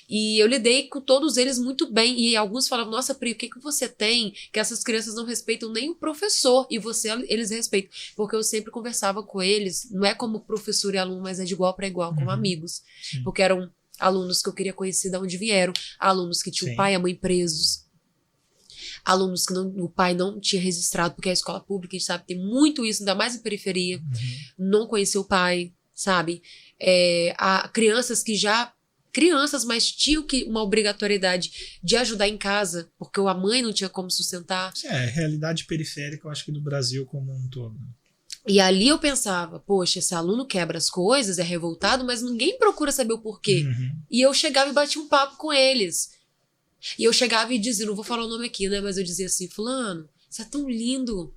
E eu lidei com todos eles muito bem. E alguns falavam, nossa, Pri, o que você tem que essas crianças não respeitam nem o professor e você, eles respeitam? Porque eu sempre conversava com eles, não é como professor e aluno, mas é de igual para igual, como amigos. Sim. Porque eram alunos que eu queria conhecer de onde vieram, alunos que tinham o pai e a mãe presos, alunos que o pai não tinha registrado, porque a escola pública, a gente sabe, tem muito isso, ainda mais em periferia, não conhecer o pai, sabe? Crianças que já... Crianças, mas tinham uma obrigatoriedade de ajudar em casa, porque a mãe não tinha como sustentar. Realidade periférica, eu acho que do Brasil como um todo. E ali eu pensava, poxa, esse aluno quebra as coisas, é revoltado, mas ninguém procura saber o porquê. E eu chegava e batia um papo com eles. E eu chegava e dizia, não vou falar o nome aqui, né? Mas eu dizia assim, fulano, você é tão lindo.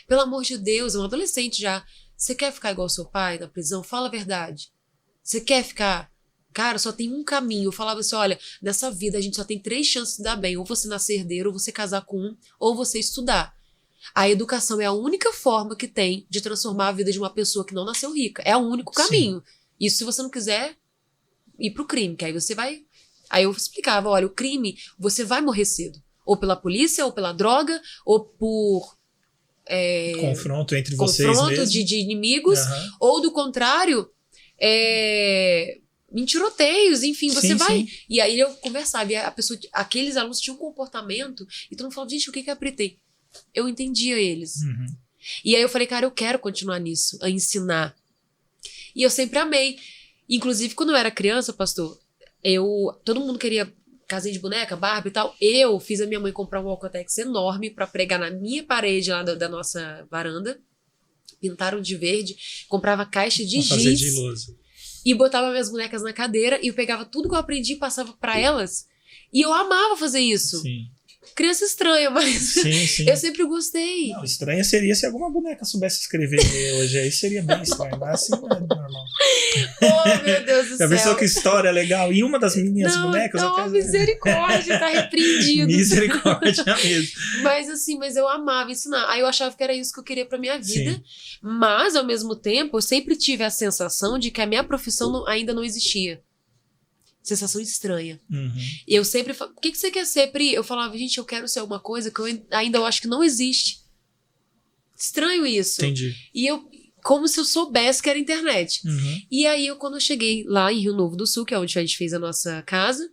Pelo amor de Deus, é um adolescente já. Você quer ficar igual ao seu pai na prisão? Fala a verdade. Você quer ficar... Cara, só tem um caminho. Eu falava assim, olha, nessa vida a gente só tem 3 chances de dar bem. Ou você nascer herdeiro, ou você casar com um, ou você estudar. A educação é a única forma que tem de transformar a vida de uma pessoa que não nasceu rica. É o único caminho. Isso se você não quiser ir pro crime, que aí você vai... Aí eu explicava, olha, o crime, você vai morrer cedo. Ou pela polícia, ou pela droga, ou por... confronto entre vocês confronto mesmo. de inimigos, ou do contrário, em tiroteios, enfim, você vai. Sim. E aí eu conversava, e aqueles alunos tinham um comportamento, e todo mundo falava, gente, o que eu apretei? Eu entendia eles. E aí eu falei, cara, eu quero continuar nisso, a ensinar. E eu sempre amei. Inclusive, quando eu era criança, pastor, todo mundo queria casinha de boneca, Barbie e tal. Eu fiz a minha mãe comprar um Alcatex enorme pra pregar na minha parede lá da nossa varanda. Pintaram de verde, comprava caixa de giz. Fazer de lousa. E botava minhas bonecas na cadeira e eu pegava tudo que eu aprendi e passava pra elas. E eu amava fazer isso. Sim. Criança estranha, mas eu sempre gostei. Não, estranha seria se alguma boneca soubesse escrever hoje. Aí seria bem estranho, mas assim não é normal. Oh, meu Deus do céu. Já pensou que história legal? E uma das minhas bonecas... Não, misericórdia, tá repreendido. Misericórdia mesmo. Mas eu amava ensinar. Aí eu achava que era isso que eu queria pra minha vida. Sim. Mas, ao mesmo tempo, eu sempre tive a sensação de que a minha profissão ainda não existia. Sensação estranha. E eu sempre falava, o que você quer ser, Pri? Eu falava, gente, eu quero ser alguma coisa que eu ainda acho que não existe. Estranho isso. Entendi. E eu, como se eu soubesse que era internet. E aí, quando eu cheguei lá em Rio Novo do Sul, que é onde a gente fez a nossa casa,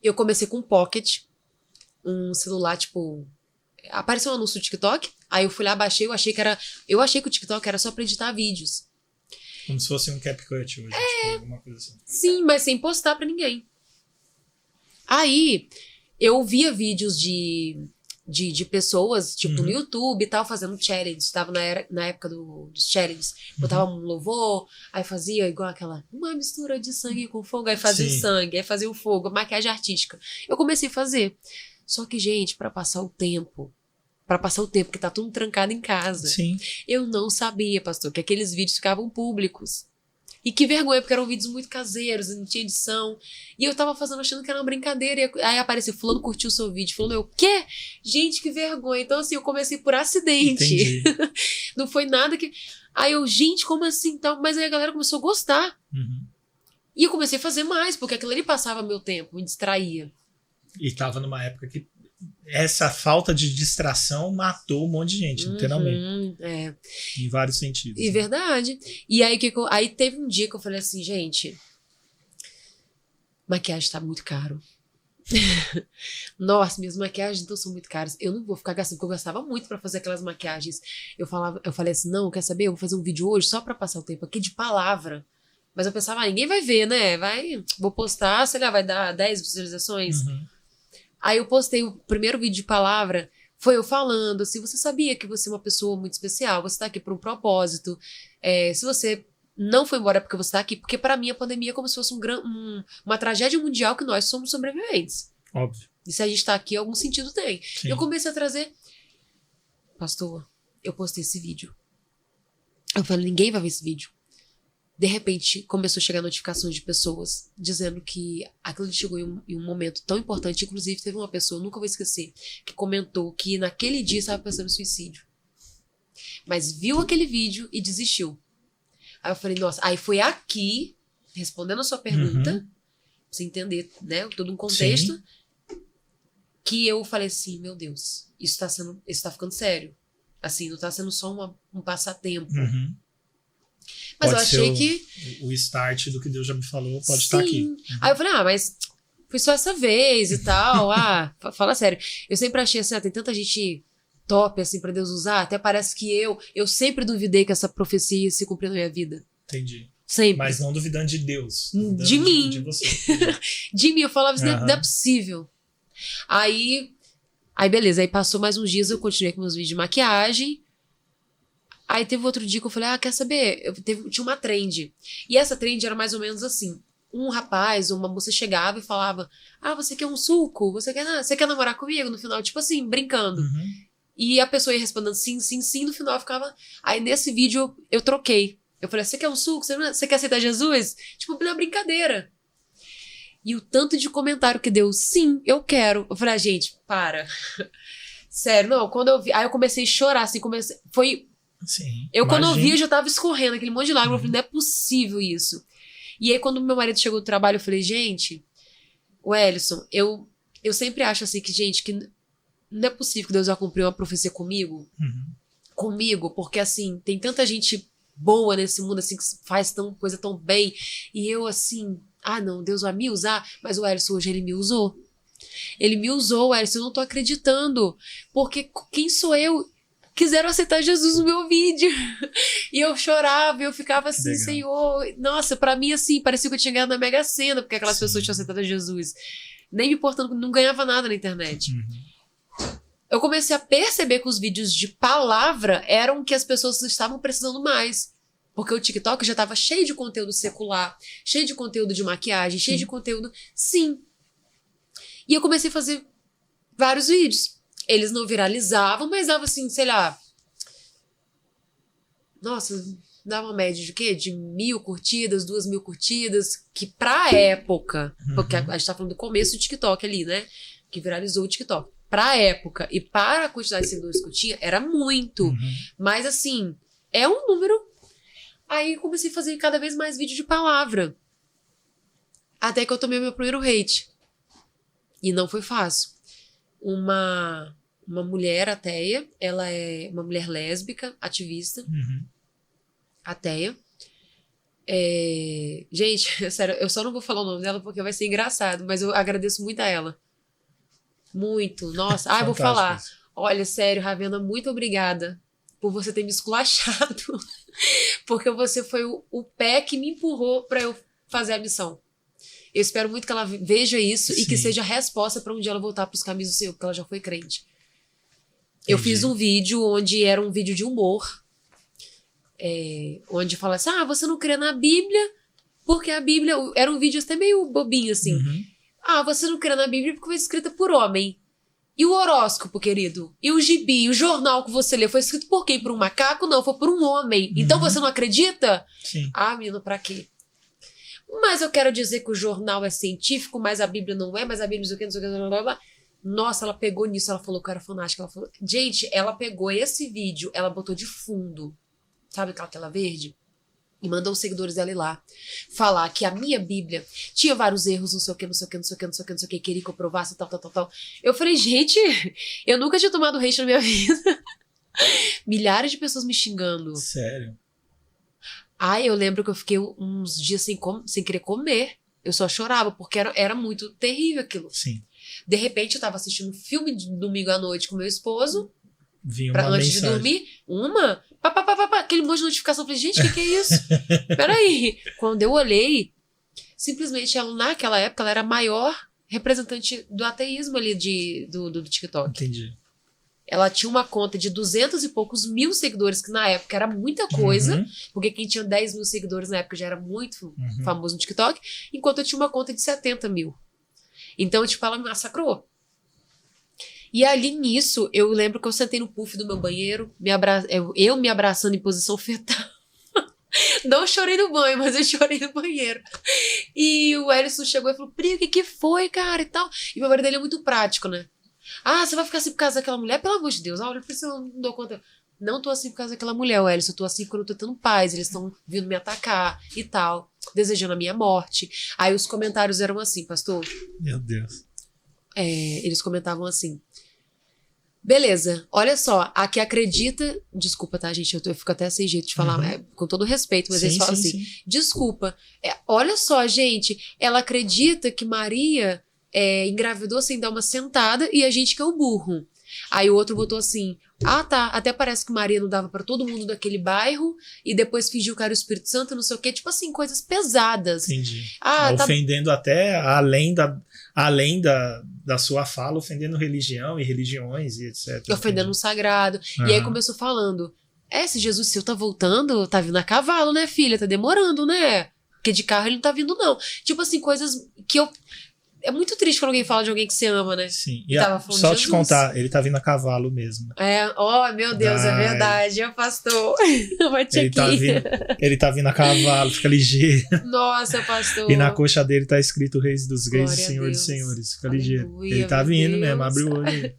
eu comecei com um Pocket, um celular, tipo... Apareceu um anúncio do TikTok, aí eu fui lá, baixei, eu achei que o TikTok era só pra editar vídeos. Como se fosse um CapCut hoje, tipo, alguma coisa assim. Sim, mas sem postar pra ninguém. Aí, eu via vídeos de pessoas, tipo, no YouTube e tal, fazendo challenge. Tava na época dos challenges. Botava um louvor, aí fazia igual uma mistura de sangue com fogo, aí fazia o sangue, aí fazia o fogo, maquiagem artística. Eu comecei a fazer. Só que, gente, pra passar o tempo, porque tá tudo trancado em casa. Sim. Eu não sabia, pastor, que aqueles vídeos ficavam públicos. E que vergonha, porque eram vídeos muito caseiros, não tinha edição. E eu tava fazendo achando que era uma brincadeira. E aí apareceu, fulano curtiu o seu vídeo. Fulano, eu, o quê? Gente, que vergonha. Então, assim, eu comecei por acidente. Não foi nada que... Aí eu, gente, como assim? Então, mas aí a galera começou a gostar. E eu comecei a fazer mais, porque aquilo ali passava meu tempo, me distraía. E tava numa época que essa falta de distração matou um monte de gente, literalmente. Em vários sentidos. E verdade. E aí, aí teve um dia que eu falei assim, gente, maquiagem tá muito caro. Nossa, minhas maquiagens então são muito caras. Eu não vou ficar gastando, porque eu gastava muito pra fazer aquelas maquiagens. Eu falei assim, não, quer saber? Eu vou fazer um vídeo hoje só pra passar o tempo aqui de palavra. Mas eu pensava, ninguém vai ver, né? Vou postar, sei lá, vai dar 10 visualizações. Aí eu postei o primeiro vídeo de palavra, foi eu falando assim, você sabia que você é uma pessoa muito especial, você tá aqui por um propósito, se você não foi embora porque você tá aqui, porque pra mim a pandemia é como se fosse uma tragédia mundial que nós somos sobreviventes. Óbvio. E se a gente tá aqui, algum sentido tem. Sim. Eu comecei a trazer... Pastor, eu postei esse vídeo. Eu falei, ninguém vai ver esse vídeo. De repente, começou a chegar notificações de pessoas dizendo que aquilo chegou em um momento tão importante. Inclusive, teve uma pessoa, nunca vou esquecer, que comentou que naquele dia estava pensando em suicídio. Mas viu aquele vídeo e desistiu. Aí eu falei, nossa, aí foi aqui, respondendo a sua pergunta, pra você entender, né, todo um contexto, sim, que eu falei assim, meu Deus, isso tá ficando sério. Assim, não tá sendo só um passatempo. Uhum. Mas pode eu achei que... O start do que Deus já me falou pode estar aqui. Uhum. Aí eu falei, mas foi só essa vez e tal. Fala sério. Eu sempre achei assim, tem tanta gente top assim pra Deus usar. Até parece que eu sempre duvidei que essa profecia ia se cumprir na minha vida. Entendi. Sempre. Mas não duvidando de Deus. Duvidando de mim. De você. De mim. Eu falava, isso não é possível. Aí, beleza. Aí passou mais uns dias, eu continuei com meus vídeos de maquiagem. Aí teve outro dia que eu falei, quer saber? Tinha uma trend. E essa trend era mais ou menos assim. Um rapaz ou uma moça chegava e falava, você quer um suco? Você quer namorar comigo? No final, tipo assim, brincando. Uhum. E a pessoa ia respondendo sim, sim, sim. No final ficava... Aí nesse vídeo eu troquei. Eu falei, você quer um suco? Você quer aceitar Jesus? Tipo, na brincadeira. E o tanto de comentário que deu, sim, eu quero. Eu falei, gente, para. Sério, não, quando eu vi... Aí eu comecei a chorar, assim, foi... Sim, quando eu vi, eu já tava escorrendo aquele monte de lágrimas. Eu falei, não é possível isso. E aí, quando meu marido chegou do trabalho, eu falei, gente, Wellison, eu sempre acho assim que, gente, que não é possível que Deus vai cumprir uma profecia comigo. Comigo, porque assim, tem tanta gente boa nesse mundo, assim, que faz coisa tão bem. E eu, assim, não, Deus vai me usar. Mas o Wellison, hoje, ele me usou. Ele me usou, Wellison, eu não tô acreditando. Porque quem sou eu? Quiseram aceitar Jesus no meu vídeo. E eu chorava, e eu ficava assim, legal. Senhor... Nossa, pra mim, assim, parecia que eu tinha ganhado na Mega Sena, porque aquelas pessoas tinham aceitado Jesus. Nem me importando, não ganhava nada na internet. Eu comecei a perceber que os vídeos de palavra eram que as pessoas estavam precisando mais. Porque o TikTok já estava cheio de conteúdo secular, cheio de conteúdo de maquiagem, cheio de conteúdo... Sim. E eu comecei a fazer vários vídeos. Eles não viralizavam, mas dava assim, sei lá... Nossa, dava uma média de quê? De 1.000 curtidas, 2.000 curtidas, que pra época... Porque a gente tá falando do começo do TikTok ali, né? Que viralizou o TikTok. Pra época e para a quantidade de seguidores que eu tinha, era muito. Mas assim, é um número... Aí comecei a fazer cada vez mais vídeo de palavra. Até que eu tomei meu primeiro hate. E não foi fácil. Uma mulher ateia, ela é uma mulher lésbica, ativista, ateia. Gente, sério, eu só não vou falar o nome dela porque vai ser engraçado, mas eu agradeço muito a ela. Muito. Nossa, eu vou falar. Olha, sério, Ravena, muito obrigada por você ter me esculachado, porque você foi o pé que me empurrou pra eu fazer a missão. Eu espero muito que ela veja isso. Sim. E que seja a resposta para um dia ela voltar para os caminhos do Senhor, porque ela já foi crente. Entendi. Eu fiz um vídeo onde era um vídeo de humor, onde fala assim, você não crê na Bíblia, porque a Bíblia... Era um vídeo até meio bobinho, assim. Você não crê na Bíblia porque foi escrita por homem. E o horóscopo, querido? E o gibi, o jornal que você lê, foi escrito por quem? Por um macaco? Não, foi por um homem. Então você não acredita? Sim. Menino, pra quê? Mas eu quero dizer que o jornal é científico, mas a Bíblia não é, mas a Bíblia não sei o que, blá, blá, blá. Nossa, ela pegou nisso, ela falou que eu era fanática. Ela falou... Gente, ela pegou esse vídeo, ela botou de fundo, sabe aquela tela verde? E mandou os seguidores dela ir lá falar que a minha Bíblia tinha vários erros, não sei o que, não sei o que, não sei o que, não sei o que, não sei o que, queria que eu provasse, tal, tal, tal, tal. Eu falei, gente, eu nunca tinha tomado hate na minha vida. Milhares de pessoas me xingando. Sério? Eu lembro que eu fiquei uns dias sem querer comer. Eu só chorava, porque era muito terrível aquilo. Sim. De repente, eu tava assistindo um filme de domingo à noite com meu esposo. Vinha uma antes mensagem. de dormir. Aquele monte de notificação. Eu falei, gente, o que é isso? Peraí. Quando eu olhei, simplesmente ela, naquela época, ela era a maior representante do ateísmo ali do TikTok. Entendi. Ela tinha uma conta de 200 e poucos mil seguidores, que na época era muita coisa, porque quem tinha 10 mil seguidores na época já era muito famoso no TikTok, enquanto eu tinha uma conta de 70 mil. Então, tipo, ela me massacrou. E ali nisso, eu lembro que eu sentei no puff do meu banheiro, eu me abraçando em posição fetal. Não chorei no banho, mas eu chorei no banheiro. E o Ellison chegou e falou, Pri, o que foi, cara, e tal. E meu marido, ele é muito prático, né? Ah, você vai ficar assim por causa daquela mulher? Pelo amor de Deus, olha, eu não dou conta. Não tô assim por causa daquela mulher, Ellison, eu tô assim quando eu tô tendo paz, eles estão vindo me atacar e tal, desejando a minha morte. Aí os comentários eram assim, pastor. Meu Deus. Eles comentavam assim, beleza, olha só, a que acredita... Desculpa, tá, gente? Eu fico até sem jeito de falar, com todo respeito, mas eles falam assim, desculpa, olha só, gente, ela acredita que Maria engravidou sem dar uma sentada e a gente que é o burro. Aí o outro botou assim, tá, até parece que Maria não dava pra todo mundo daquele bairro e depois fingiu que era o Espírito Santo, não sei o quê, tipo assim, coisas pesadas. Entendi. Ofendendo até além da sua fala, ofendendo religião e religiões e etc. Ofendendo o sagrado. E aí começou falando, esse Jesus seu tá voltando, tá vindo a cavalo, né, filha? Tá demorando, né? Porque de carro ele não tá vindo, não. Tipo assim, coisas que eu... É muito triste quando alguém fala de alguém que você ama, né? Sim. E só te contar, ele tá vindo a cavalo mesmo. Meu Deus, é verdade. É pastor. Ele tá vindo a cavalo, fica ligeiro. Nossa, pastor. E na coxa dele tá escrito Reis dos Reis e Senhor dos Senhores. Fica ligeiro. Ele tá vindo mesmo, abre o olho aí.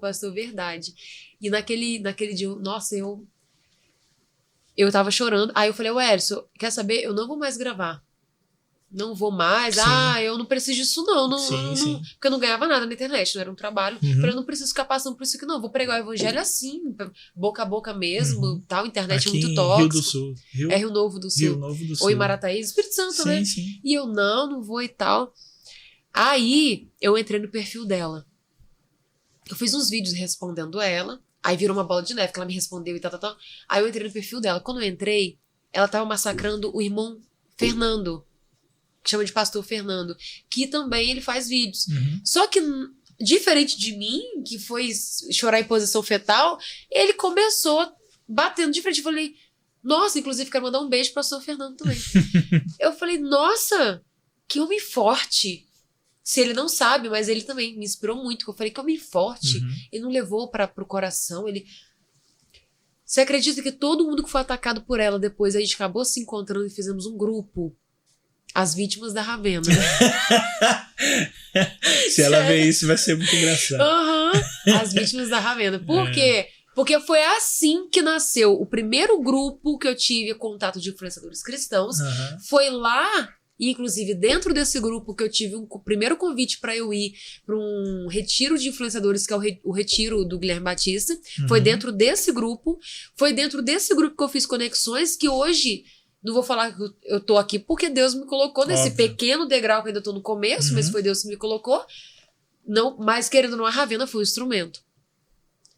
Pastor, verdade. E naquele dia, nossa, eu tava chorando. Aí eu falei, Ellison, quer saber? Eu não vou mais gravar. Não vou mais, eu não preciso disso não, porque eu não ganhava nada na internet, não era um trabalho, eu não preciso ficar passando por isso aqui não, vou pregar o evangelho assim, boca a boca mesmo, tal, internet aqui é muito tóxico. Rio do Sul. Rio Novo do Sul. Ou em Marataízes, Espírito Santo, né? Sim. E eu não vou e tal. Aí, eu entrei no perfil dela. Eu fiz uns vídeos respondendo ela, aí virou uma bola de neve, que ela me respondeu e tal. Aí eu entrei no perfil dela. Quando eu entrei, ela tava massacrando o irmão Fernando, que chama de pastor Fernando, que também ele faz vídeos. Só que, diferente de mim, que foi chorar em posição fetal, ele começou batendo de frente. Eu falei, nossa, inclusive quero mandar um beijo pro pastor Fernando também. Eu falei, nossa, que homem forte. Se ele não sabe, mas ele também me inspirou muito. Eu falei, que homem forte. Ele não levou pro coração, ele... Você acredita que todo mundo que foi atacado por ela depois, a gente acabou se encontrando e fizemos um grupo? As vítimas da Ravena. Se ela ver isso, vai ser muito engraçado. As vítimas da Ravena. Por quê? Porque foi assim que nasceu o primeiro grupo que eu tive contato de influenciadores cristãos. Foi lá, inclusive dentro desse grupo, que eu tive o primeiro convite para eu ir para um retiro de influenciadores, que é o retiro do Guilherme Batista. Foi dentro desse grupo. Foi dentro desse grupo que eu fiz conexões, que hoje... Não vou falar que eu tô aqui porque Deus me colocou nesse pequeno degrau que eu ainda tô no começo, mas foi Deus que me colocou. Não, mas querendo ou não, a Ravena foi o instrumento.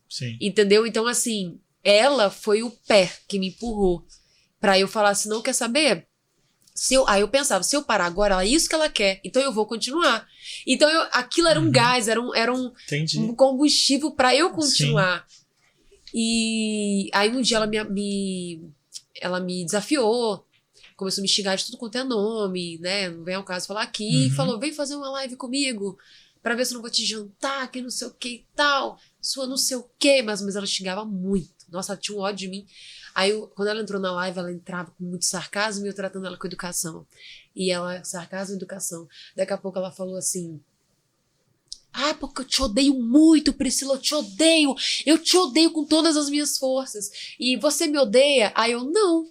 Sim. Entendeu? Então, assim, ela foi o pé que me empurrou pra eu falar assim, não quer saber? Aí eu pensava, se eu parar agora, é isso que ela quer, então eu vou continuar. Então, aquilo era um gás, era um combustível pra eu continuar. Sim. E aí um dia ela me desafiou, começou a me xingar de tudo quanto é nome, né? Não vem ao caso falar aqui. Falou, vem fazer uma live comigo pra ver se eu não vou te jantar, que não sei o que e tal. Sua não sei o que, mas ela xingava muito. Nossa, ela tinha um ódio de mim. Aí, quando ela entrou na live, ela entrava com muito sarcasmo e eu tratando ela com educação. E ela, sarcasmo e educação. Daqui a pouco ela falou assim... porque eu te odeio muito, Priscila, eu te odeio. Eu te odeio com todas as minhas forças. E você me odeia? Aí eu, não.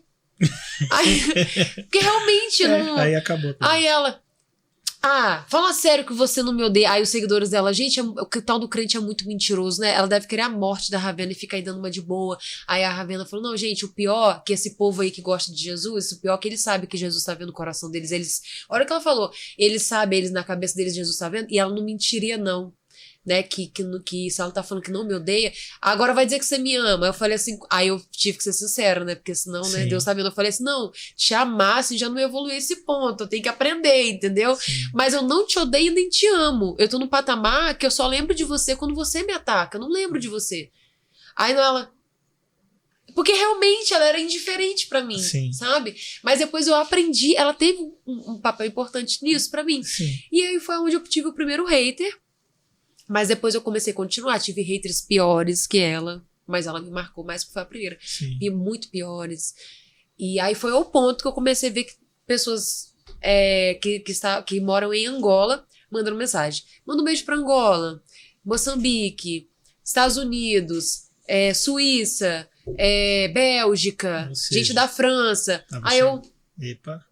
Porque realmente não... Aí acabou. Aí ela... fala sério que você não me odeia. Aí os seguidores dela, gente, o tal do crente é muito mentiroso, né? Ela deve querer a morte da Ravena e fica aí dando uma de boa. Aí a Ravena falou, não, gente, o pior que esse povo aí que gosta de Jesus, o pior é que eles sabem que Jesus tá vendo o coração deles. Olha o que ela falou, eles sabem, eles na cabeça deles Jesus tá vendo, e ela não mentiria não. Né, que se ela tá falando que não me odeia, agora vai dizer que você me ama. Eu falei assim, aí eu tive que ser sincera, né, porque senão, né, Deus tá vendo. Eu falei assim, não, te amar, assim, já não evoluí esse ponto, eu tenho que aprender, entendeu? Mas eu não te odeio nem te amo. Eu tô num patamar que eu só lembro de você quando você me ataca, eu não lembro de você. Aí ela, Porque realmente ela era indiferente pra mim, Sim. sabe? Mas depois eu aprendi, ela teve um papel importante nisso pra mim. Sim. E aí foi onde eu tive o primeiro hater. Mas depois eu comecei a continuar. Tive haters piores que ela, mas ela me marcou mais porque foi a primeira. Sim. E muito piores. E aí foi o ponto que eu comecei a ver que pessoas que moram em Angola mandando mensagem. Manda um beijo pra Angola, Moçambique, Estados Unidos, Suíça, Bélgica, gente da França. Aí eu... Epa.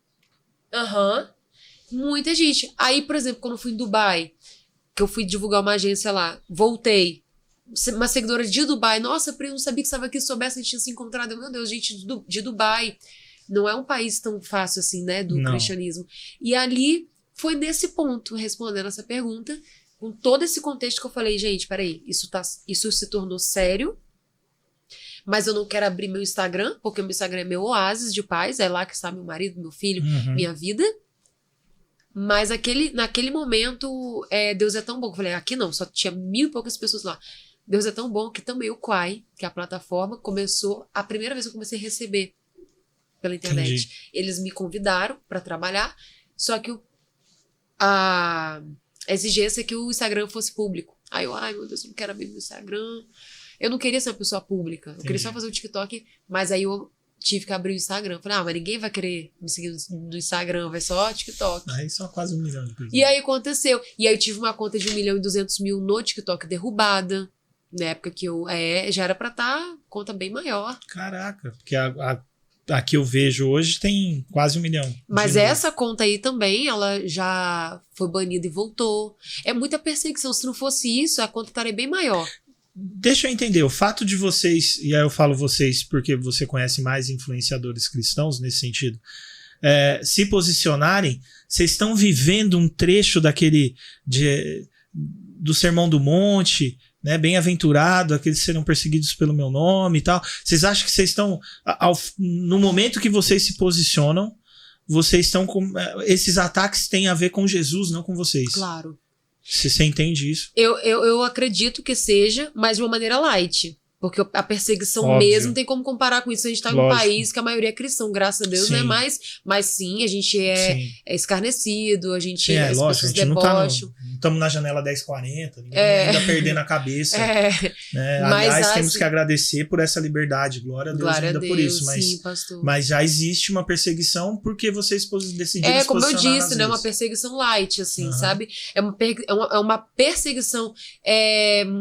Muita gente. Aí, por exemplo, quando eu fui em Dubai, que eu fui divulgar uma agência lá, voltei. Uma seguidora de Dubai. Nossa, Pri, eu não sabia que estava aqui, se soubesse, a gente tinha se encontrado. Meu Deus, gente de Dubai. Não é um país tão fácil assim, né, do cristianismo. E ali foi nesse ponto, respondendo essa pergunta, com todo esse contexto que eu falei, gente, peraí, isso se tornou sério, mas eu não quero abrir meu Instagram, porque o meu Instagram é meu oásis de paz, é lá que está meu marido, meu filho, minha vida. Mas naquele momento, Deus é tão bom. Eu falei, aqui não, só tinha 1.000 e poucas pessoas lá. Deus é tão bom que também o Quai, que é a plataforma, começou, a primeira vez que eu comecei a receber pela internet. Entendi. Eles me convidaram para trabalhar, só que a exigência é que o Instagram fosse público. Aí eu, ai meu Deus, eu não quero abrir meu Instagram. Eu não queria ser uma pessoa pública. Eu queria só fazer o TikTok, mas aí eu tive que abrir o Instagram. Falei, mas ninguém vai querer me seguir no Instagram, vai só TikTok. Aí só quase 1 milhão de pessoas. E aí aconteceu. E aí eu tive uma conta de 1.200.000 no TikTok derrubada. Na época que eu já era pra estar conta bem maior. Caraca, porque a que eu vejo hoje tem quase 1 milhão. Mas essa conta aí também, ela já foi banida e voltou. É muita perseguição. Se não fosse isso, a conta estaria bem maior. Deixa eu entender, o fato de vocês, e aí eu falo vocês porque você conhece mais influenciadores cristãos nesse sentido, se posicionarem, vocês estão vivendo um trecho do Sermão do Monte, né, bem-aventurado, aqueles que serão perseguidos pelo meu nome e tal. Vocês acham que vocês estão, no momento que vocês se posicionam, vocês estão com... Esses ataques têm a ver com Jesus, não com vocês. Claro. Você entende isso? Eu acredito que seja, mas de uma maneira light. Porque a perseguição Óbvio. Mesmo não tem como comparar com isso. A gente tá num país que a maioria é cristão, graças a Deus, sim. né? Mas sim, a gente é escarnecido, a gente sim, as lógico, pessoas a gente debocham. não estamos na janela 1040, ninguém ainda perdendo a cabeça. Né? Aliás, temos que agradecer por essa liberdade. Glória a Deus ainda por isso. Mas, sim, pastor. Mas já existe uma perseguição porque vocês decidiram se como eu posicionar disse, né? vezes. Uma perseguição light, assim, sabe? É uma perseguição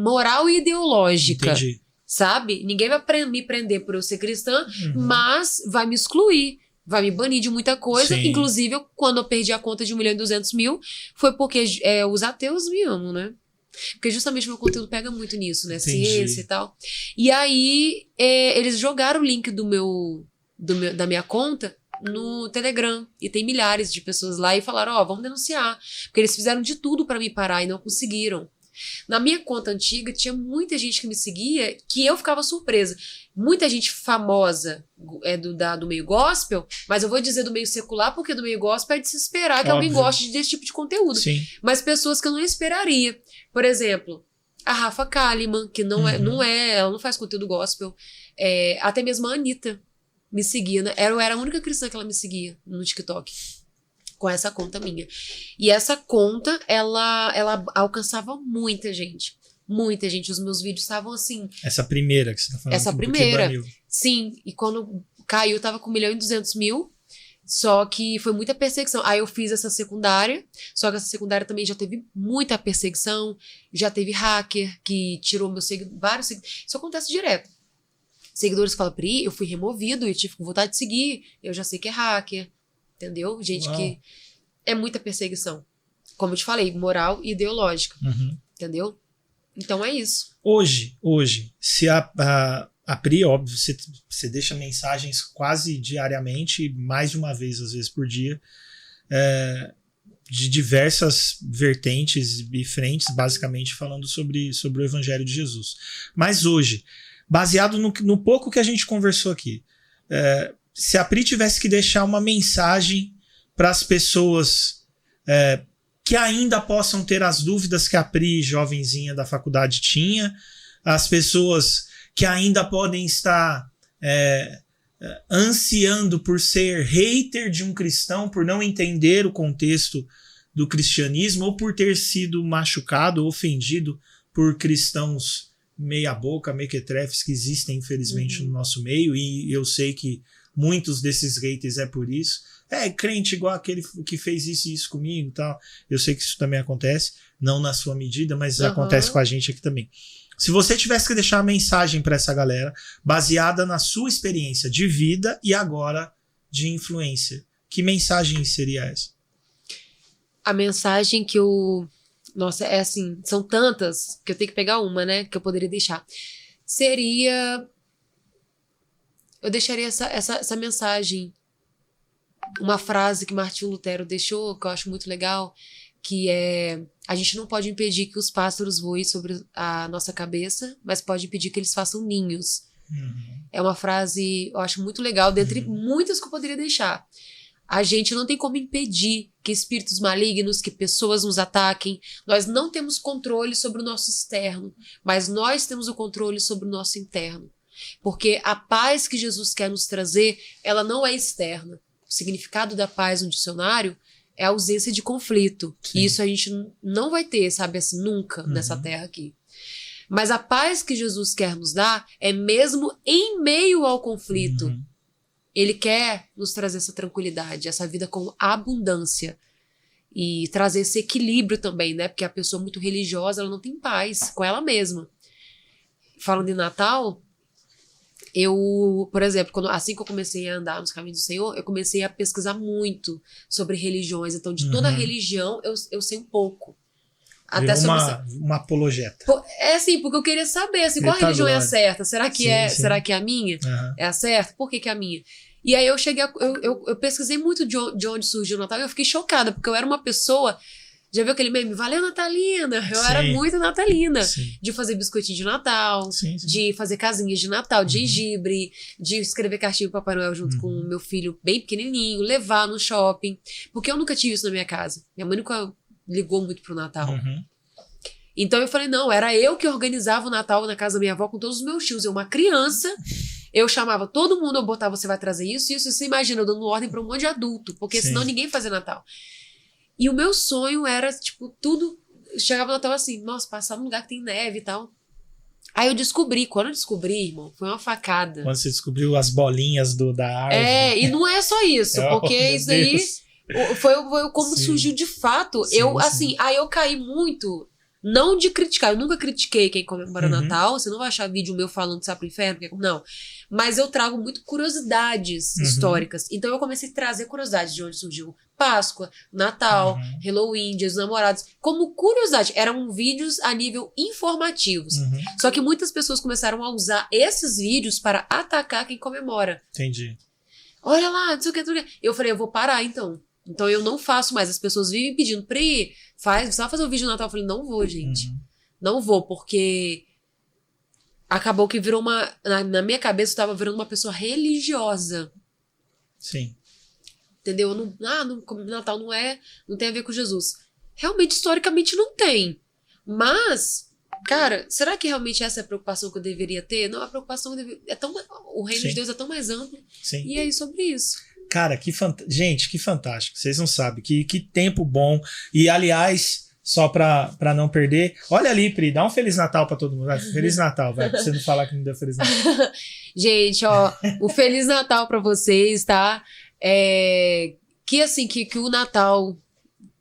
moral e ideológica. Entendi. Sabe? Ninguém vai me prender por eu ser cristã, mas vai me excluir, vai me banir de muita coisa. Sim. Inclusive, quando eu perdi a conta de 1.200.000, foi porque os ateus me amam, né? Porque justamente meu conteúdo pega muito nisso, né? Entendi. Ciência e tal. E aí, eles jogaram o link da minha conta no Telegram. E tem milhares de pessoas lá e falaram, vamos denunciar. Porque eles fizeram de tudo pra me parar e não conseguiram. Na minha conta antiga, tinha muita gente que me seguia que eu ficava surpresa. Muita gente famosa do meio gospel, mas eu vou dizer do meio secular, porque do meio gospel é de se esperar que alguém goste desse tipo de conteúdo. Sim. Mas pessoas que eu não esperaria. Por exemplo, a Rafa Kalimann, que ela não faz conteúdo gospel. Até mesmo a Anitta me seguia, né? Eu era a única cristã que ela me seguia no TikTok. Com essa conta minha. E essa conta, ela alcançava muita gente. Muita gente. Os meus vídeos estavam assim... Essa primeira que você tá falando. Essa primeira. Sim. E quando caiu, tava com 1.200.000. Só que foi muita perseguição. Aí eu fiz essa secundária. Só que essa secundária também já teve muita perseguição. Já teve hacker que tirou meu vários seguidores. Isso acontece direto. Seguidores falam, Pri, eu fui removido e tive vontade de seguir. Eu já sei que é hacker. Entendeu? Gente que é muita perseguição. Como eu te falei, moral e ideológica. Entendeu? Então é isso. Hoje, se a Pri, óbvio, você deixa mensagens quase diariamente, mais de uma vez, às vezes, por dia, de diversas vertentes e frentes, basicamente falando sobre o Evangelho de Jesus. Mas hoje, baseado no pouco que a gente conversou aqui, se a Pri tivesse que deixar uma mensagem para as pessoas que ainda possam ter as dúvidas que a Pri, jovenzinha da faculdade, tinha, as pessoas que ainda podem estar ansiando por ser hater de um cristão, por não entender o contexto do cristianismo, ou por ter sido machucado, ofendido por cristãos meia boca, mequetrefes que existem infelizmente no nosso meio, e eu sei que muitos desses haters é por isso. Crente igual aquele que fez isso e isso comigo e tal. Eu sei que isso também acontece, não na sua medida, mas acontece com a gente aqui também. Se você tivesse que deixar uma mensagem para essa galera, baseada na sua experiência de vida e agora de influência, que mensagem seria essa? A mensagem que eu... Nossa, é assim, são tantas que eu tenho que pegar uma, né, que eu poderia deixar. Seria... Eu deixaria essa mensagem. Uma frase que Martinho Lutero deixou, que eu acho muito legal, que é: a gente não pode impedir que os pássaros voem sobre a nossa cabeça, mas pode impedir que eles façam ninhos. É uma frase, eu acho muito legal, dentre muitas que eu poderia deixar. A gente não tem como impedir que espíritos malignos, que pessoas nos ataquem. Nós não temos controle sobre o nosso externo, mas nós temos o controle sobre o nosso interno. Porque a paz que Jesus quer nos trazer, ela não é externa. O significado da paz no dicionário é a ausência de conflito. Sim. E isso a gente não vai ter, sabe, assim, nunca nessa terra aqui. Mas a paz que Jesus quer nos dar é mesmo em meio ao conflito. Ele quer nos trazer essa tranquilidade, essa vida com abundância. E trazer esse equilíbrio também, né? Porque a pessoa muito religiosa, ela não tem paz com ela mesma. Falando de Natal, eu, por exemplo, assim que eu comecei a andar nos caminhos do Senhor, eu comecei a pesquisar muito sobre religiões. Então, de toda religião, eu sei um pouco. Até sobre uma apologeta. É assim, porque eu queria saber assim, qual religião é a certa. Será que será que é a minha? É a certa? Por que é a minha? E aí eu cheguei eu pesquisei muito de onde surgiu o Natal e eu fiquei chocada, porque eu era uma pessoa... Já viu aquele meme? Valeu, Natalina! Eu era muito natalina. De fazer biscoitinho de Natal, de fazer casinhas de Natal, de gengibre, de escrever cartinha pro Papai Noel junto com o meu filho bem pequenininho, levar no shopping. Porque eu nunca tive isso na minha casa. Minha mãe nunca ligou muito pro Natal. Então eu falei, não, era eu que organizava o Natal na casa da minha avó com todos os meus tios. Eu, uma criança, eu chamava todo mundo, eu botava, você vai trazer isso, isso. E você imagina, eu dando ordem pra um monte de adulto, porque senão ninguém fazia Natal. E o meu sonho era, tipo, tudo... Chegava no Natal assim, nossa, passar num lugar que tem neve e tal. Aí eu descobri, quando eu descobri, irmão, foi uma facada. Quando você descobriu as bolinhas da árvore. E não é só isso, porque isso aí foi como surgiu de fato. Aí eu caí muito, não de criticar, eu nunca critiquei quem comemora Natal, você não vai achar vídeo meu falando de sapo pro inferno, não. Mas eu trago muito curiosidades históricas. Então eu comecei a trazer curiosidades de onde surgiu Páscoa, Natal, Halloween, Dia dos Namorados. Como curiosidade, eram vídeos a nível informativos. Só que muitas pessoas começaram a usar esses vídeos para atacar quem comemora. Entendi. Olha lá, não sei o que. Eu falei, eu vou parar então. Então eu não faço mais. As pessoas vivem pedindo, Pri, você vai fazer um vídeo de Natal? Eu falei, não vou, gente. Não vou, porque... Acabou que virou uma... Na minha cabeça, eu estava virando uma pessoa religiosa. Sim. Entendeu? Natal não tem a ver com Jesus. Realmente, historicamente, não tem. Mas, cara, será que realmente essa é a preocupação que eu deveria ter? Não, a preocupação o reino de Deus é tão mais amplo. Sim. E é sobre isso. Cara, gente, que fantástico. Vocês não sabem. Que tempo bom. E, aliás... Só pra não perder. Olha ali, Pri, dá um Feliz Natal pra todo mundo. Vai, Feliz Natal, vai. Pra você não falar que não deu Feliz Natal. Gente, ó, o Feliz Natal pra vocês, tá? Que assim, que o Natal,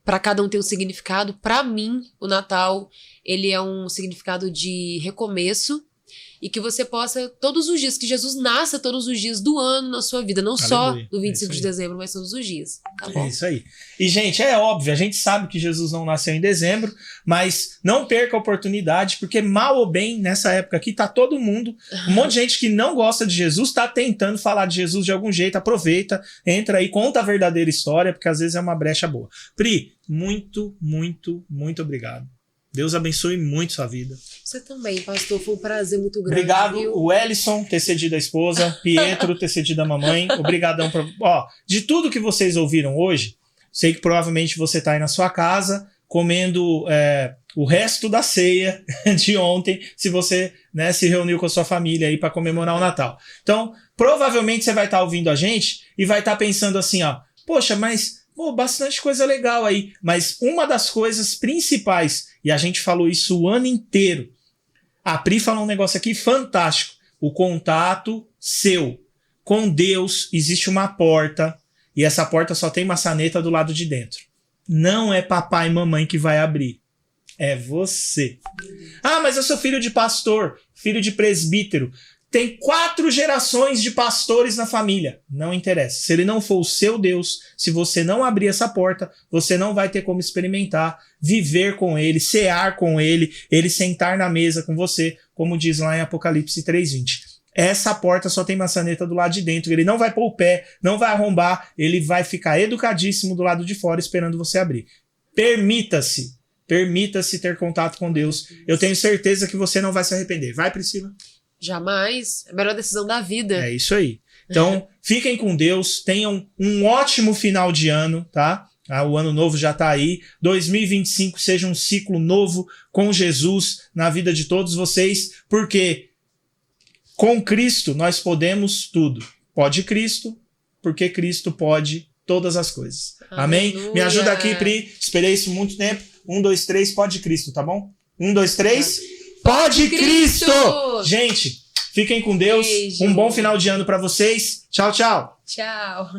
pra cada um tem um significado. Pra mim, o Natal, ele é um significado de recomeço. E que você possa, todos os dias, que Jesus nasça todos os dias do ano na sua vida. Não só no 25 de dezembro, mas todos os dias. Tá bom? É isso aí. E, gente, é óbvio, a gente sabe que Jesus não nasceu em dezembro, mas não perca a oportunidade, porque mal ou bem, nessa época aqui, tá todo mundo, um monte de gente que não gosta de Jesus, tá tentando falar de Jesus de algum jeito. Aproveita, entra aí, conta a verdadeira história, porque às vezes é uma brecha boa. Pri, muito, muito, muito obrigado. Deus abençoe muito sua vida. Você também, pastor. Foi um prazer muito grande. Obrigado, viu? o Ellison, ter cedido a esposa, Pietro, ter cedido a mamãe. Obrigadão. De tudo que vocês ouviram hoje, sei que provavelmente você está aí na sua casa, comendo o resto da ceia de ontem, se você, né, se reuniu com a sua família aí para comemorar o Natal. Então, provavelmente você vai estar ouvindo a gente e vai estar pensando assim, ó, poxa, mas bastante coisa legal aí. Mas uma das coisas principais, e a gente falou isso o ano inteiro, a Pri falou um negócio aqui fantástico, o contato seu com Deus. Existe uma porta e essa porta só tem maçaneta do lado de dentro. Não é papai e mamãe que vai abrir. É você. Ah, mas eu sou filho de pastor, filho de presbítero. Tem 4 gerações de pastores na família. Não interessa. Se ele não for o seu Deus, se você não abrir essa porta, você não vai ter como experimentar, viver com ele, cear com ele, ele sentar na mesa com você, como diz lá em Apocalipse 3:20. Essa porta só tem maçaneta do lado de dentro. Ele não vai pôr o pé, não vai arrombar, ele vai ficar educadíssimo do lado de fora esperando você abrir. Permita-se ter contato com Deus. Eu tenho certeza que você não vai se arrepender. Vai, Priscila? Jamais. É a melhor decisão da vida. É isso aí. Então, fiquem com Deus. Tenham um ótimo final de ano, tá? O ano novo já tá aí. 2025 seja um ciclo novo com Jesus na vida de todos vocês, porque com Cristo nós podemos tudo. Pode Cristo, porque Cristo pode todas as coisas. Amém? Me ajuda aqui, Pri. Esperei isso muito tempo. 1, 2, 3, pode Cristo, tá bom? 1, 2, 3, pode Cristo! Gente, fiquem com Deus. Beijo. Um bom final de ano pra vocês. Tchau, tchau. Tchau.